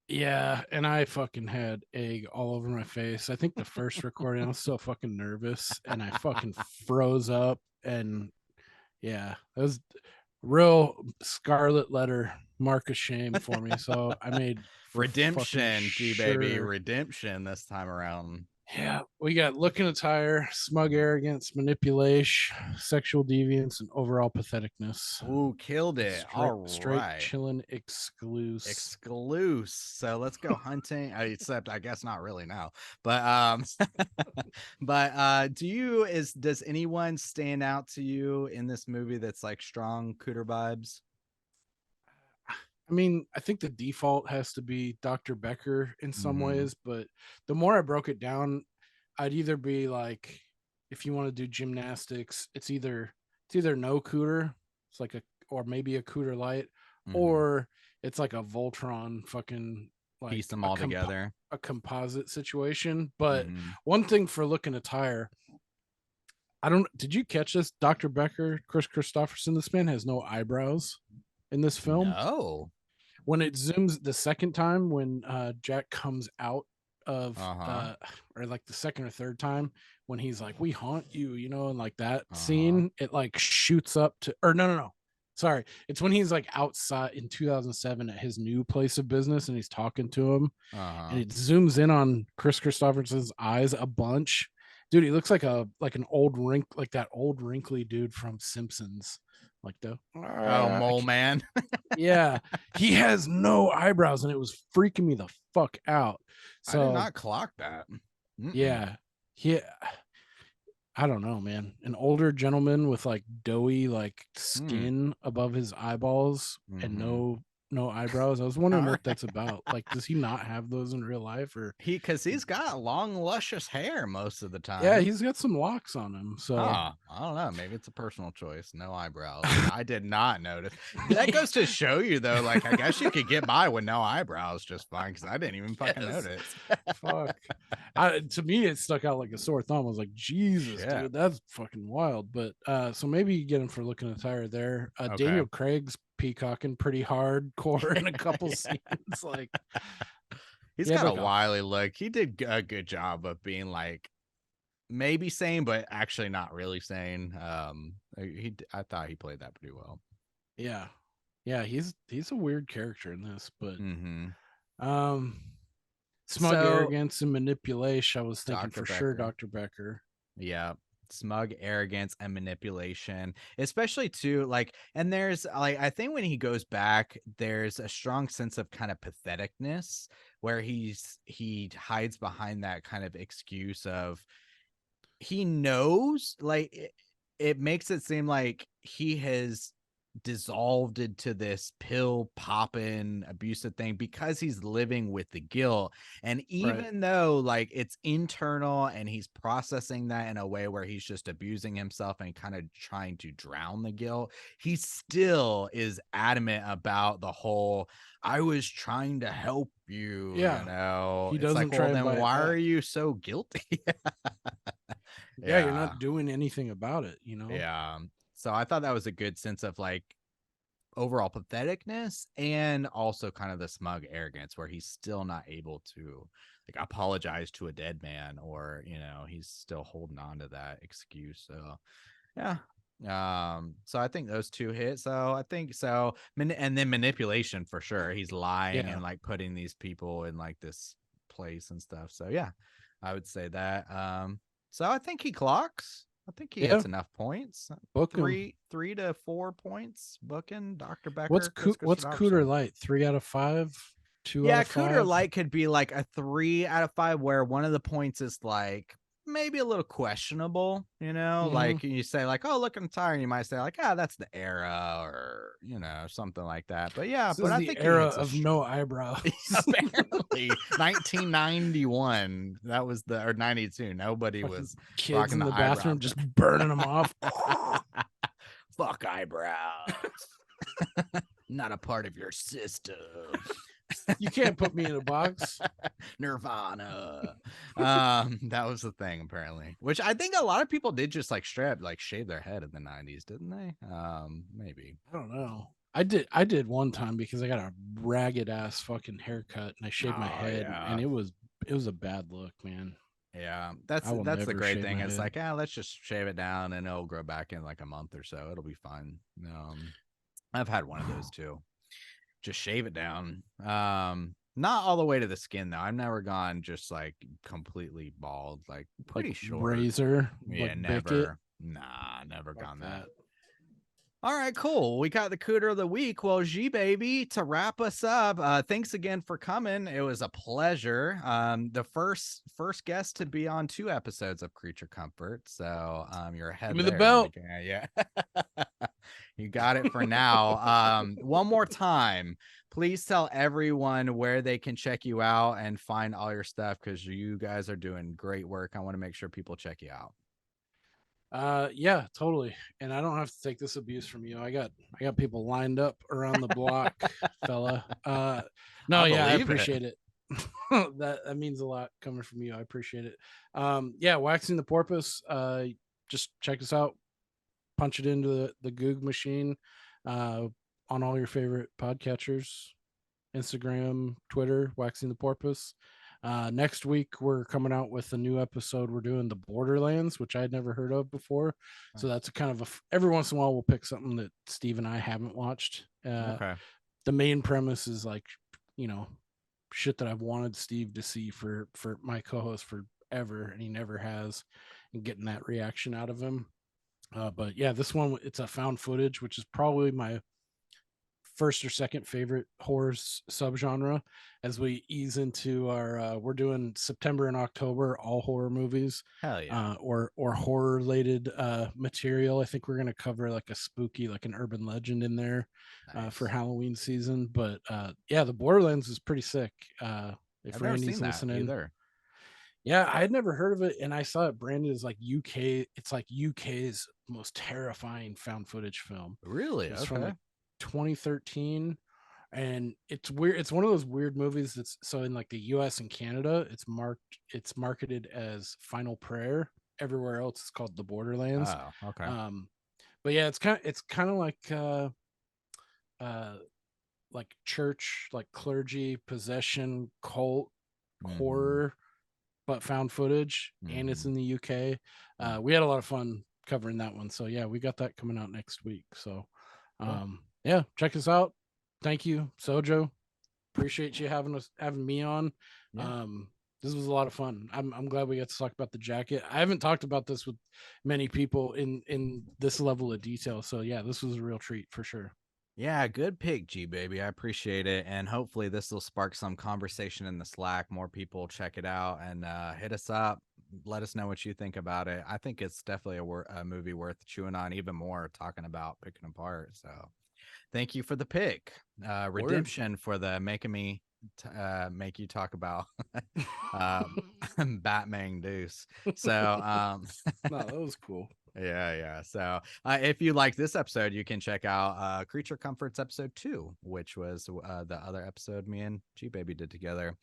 Yeah, and I fucking had egg all over my face. I think the first recording I was so fucking nervous and I fucking froze up, and yeah, it was real scarlet letter mark of shame for me. So I made redemption, G baby, redemption this time around. Yeah, we got looking attire, smug arrogance, manipulation, sexual deviance, and overall patheticness. Ooh, killed it. Straight chillin' exclusive. So let's go hunting. Except I guess not really now. But but does anyone stand out to you in this movie that's like strong cooter vibes? I mean, I think the default has to be Dr. Becker in some ways, but the more I broke it down, I'd either be like, if you want to do gymnastics, it's either no cooter, it's like or maybe a cooter light, or it's like a Voltron fucking like piece them all together, a composite situation. But one thing for looking attire, did you catch this? Dr. Becker, Chris Christopherson, this man has no eyebrows in this film. No. When it zooms the second time, when Jack comes out of or like the second or third time, when he's like, we haunt you, and like that scene, it like shoots up to, or no, sorry, it's when he's like outside in 2007 at his new place of business and he's talking to him, and it zooms in on Chris Christopherson's eyes a bunch. Dude, he looks like an old that old wrinkly dude from Simpsons, like the mole man. Yeah, he has no eyebrows, and it was freaking me the fuck out. So I did not clock that. Yeah, I don't know, man. An older gentleman with like doughy like Hmm. skin above his eyeballs and Mm-hmm. no eyebrows. I was wondering All what right. that's about. Like, does he not have those in real life, or Because he's got long, luscious hair most of the yeah, time. he's got some locks on him. So Huh. I don't know. Maybe it's a personal choice. No eyebrows. I did not notice. That goes to show you, though. Like, I guess you could get by with no eyebrows just fine because I didn't even fucking yes, notice. fuck. To me, it stuck out like a sore thumb. I was like, Jesus, Shit. dude, that's fucking wild. But so maybe you get him for looking attire there. Okay. Daniel Craig's peacocking pretty hardcore in a couple scenes. Like He's he had got a like a wily look. He did a good job of being like maybe sane, but actually not really sane. I thought he played that pretty well. yeah, yeah. He's a weird character in this, but Mm-hmm. um, smug So, arrogance and manipulation. I was thinking Dr. for sure, Becker. Dr. Becker. Yeah. Smug arrogance and manipulation, especially too, like, and there's like, I think when he goes back, there's a strong sense of kind of patheticness where he hides behind that kind of excuse of he knows, like it makes it seem like he has dissolved into this pill popping abusive thing because he's living with the guilt. And Right. even though like it's internal and he's processing that in a way where he's just abusing himself and kind of trying to drown the guilt, he still is adamant about the whole I was trying to help you, you Yeah. know. He It's doesn't like, well, try and then buy it why are back. you so guilty? Yeah, you're Yeah. not doing anything about it, you know? Yeah. So I thought that was a good sense of like overall patheticness and also kind of the smug arrogance where he's still not able to like apologize to a dead man, or, you know, he's still holding on to that excuse. So yeah. So I think those two hit. So I think so. And then manipulation for sure. He's lying Yeah. and like putting these people in like this place and stuff. So yeah, I would say that. So I think he clocks. I think he Yeah. hits enough points. Book him. Three to 4 points. Booking Dr. What's Becker, Chris What's Cooter Christopherson. Light? 3 out of 5? 2 out Yeah, of Cooter 5? Light could be like a 3 out of 5, where one of the points is like maybe a little questionable, you know, Mm-hmm. like you say like, oh, look, I'm tired. You might say like, ah, that's the era, or, you know, something like that. But yeah, This but is I the think he era hits a of no eyebrows. apparently 1991. That was or 92. Nobody Fucking was kids rocking in the the eyebrow bathroom just thing. burning them off. Fuck eyebrows. Not a part of your system. You can't put me in a box. Nirvana. That was the thing apparently, which I think a lot of people did just like straight up like shave their head in the 90s, didn't they? Maybe. I don't know. I did one time because I got a ragged ass fucking haircut and I shaved my Oh head and yeah. it was a bad look, man. Yeah, I will that's the never great shave thing. my It's head. like, let's just shave it down and it'll grow back in like a month or so. It'll be fine. I've had one of those too. Just shave it down. Not all the way to the skin though. I've never gone just like completely bald, like Like pretty short. razor, Yeah, like Bicket. never. Nah, never Fuck gone that. that. All right, cool. We got the cooter of the week. Well, G baby, to wrap us up, thanks again for coming. It was a pleasure. The first guest to be on 2 episodes of Creature Comfort. So you're Give ahead me the there. belt. Yeah. You got it for now. One more time. Please tell everyone where they can check you out and find all your stuff, because you guys are doing great work. I want to make sure people check you out. Yeah, totally. And I don't have to take this abuse from you. I got people lined up around the block, fella. No, I yeah, I believe it. appreciate it. That means a lot coming from you. I appreciate it. Yeah, waxing the porpoise. Just check us out. Punch it into the Goog machine on all your favorite podcatchers, Instagram, Twitter, waxing the porpoise. Next week, we're coming out with a new episode. We're doing the Borderlands, which I'd never heard of before. So that's a kind of every once in a while, we'll pick something that Steve and I haven't watched. Okay. The main premise is like, you know, shit that I've wanted Steve to see for my co-host forever, and he never has, and getting that reaction out of him. But yeah, this one, it's a found footage, which is probably my first or second favorite horror subgenre as we ease into our we're doing September and October all horror movies, Hell yeah. or horror related material. I think we're going to cover like a spooky, like an urban legend in there for Nice. Halloween season. But yeah, the Borderlands is pretty sick. If I've never Randy's seen that listening, either. yeah, I had never heard of it, and I saw it branded as like UK. It's like UK's most terrifying found footage film. Really? It's from Okay. like 2013, and it's weird. It's one of those weird movies that's so in like the US and Canada, it's marketed as Final Prayer. Everywhere else, it's called The Borderlands. Oh, okay. Um, but yeah, it's kind of uh like church, like clergy, possession, cult, Mhm. horror, but found footage, and it's Mhm. in the UK. Mm. We had a lot of fun covering that one. So yeah, we got that coming out next week. So Cool. yeah, check us out. Thank you, Sojo. Appreciate you having me on. Yeah. Um, this was a lot of fun. I'm glad we got to talk about the jacket. I haven't talked about this with many people in this level of detail. So yeah, this was a real treat for sure. Yeah, good pick, G baby. I appreciate it, and hopefully this will spark some conversation in the Slack. More people check it out and hit us up. Let us know what you think about it. I think it's definitely a movie worth chewing on even more, talking about, picking apart. So, thank you for the pick. Word. Redemption for the making me make you talk about um, Batman Deuce. So, No, that was cool. yeah. So if you like this episode, you can check out Creature Comforts episode 2, which was the other episode me and G Baby did together.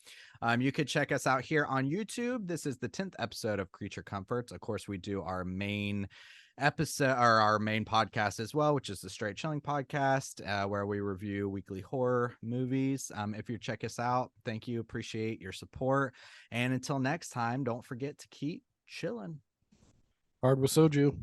You could check us out here on YouTube. This is the 10th episode of Creature Comforts. Of course, we do our main episode or our main podcast as well, which is the Straight Chilling podcast, where we review weekly horror movies. If you check us out, thank you. Appreciate your support. And until next time, don't forget to keep chilling. Hard with Soju.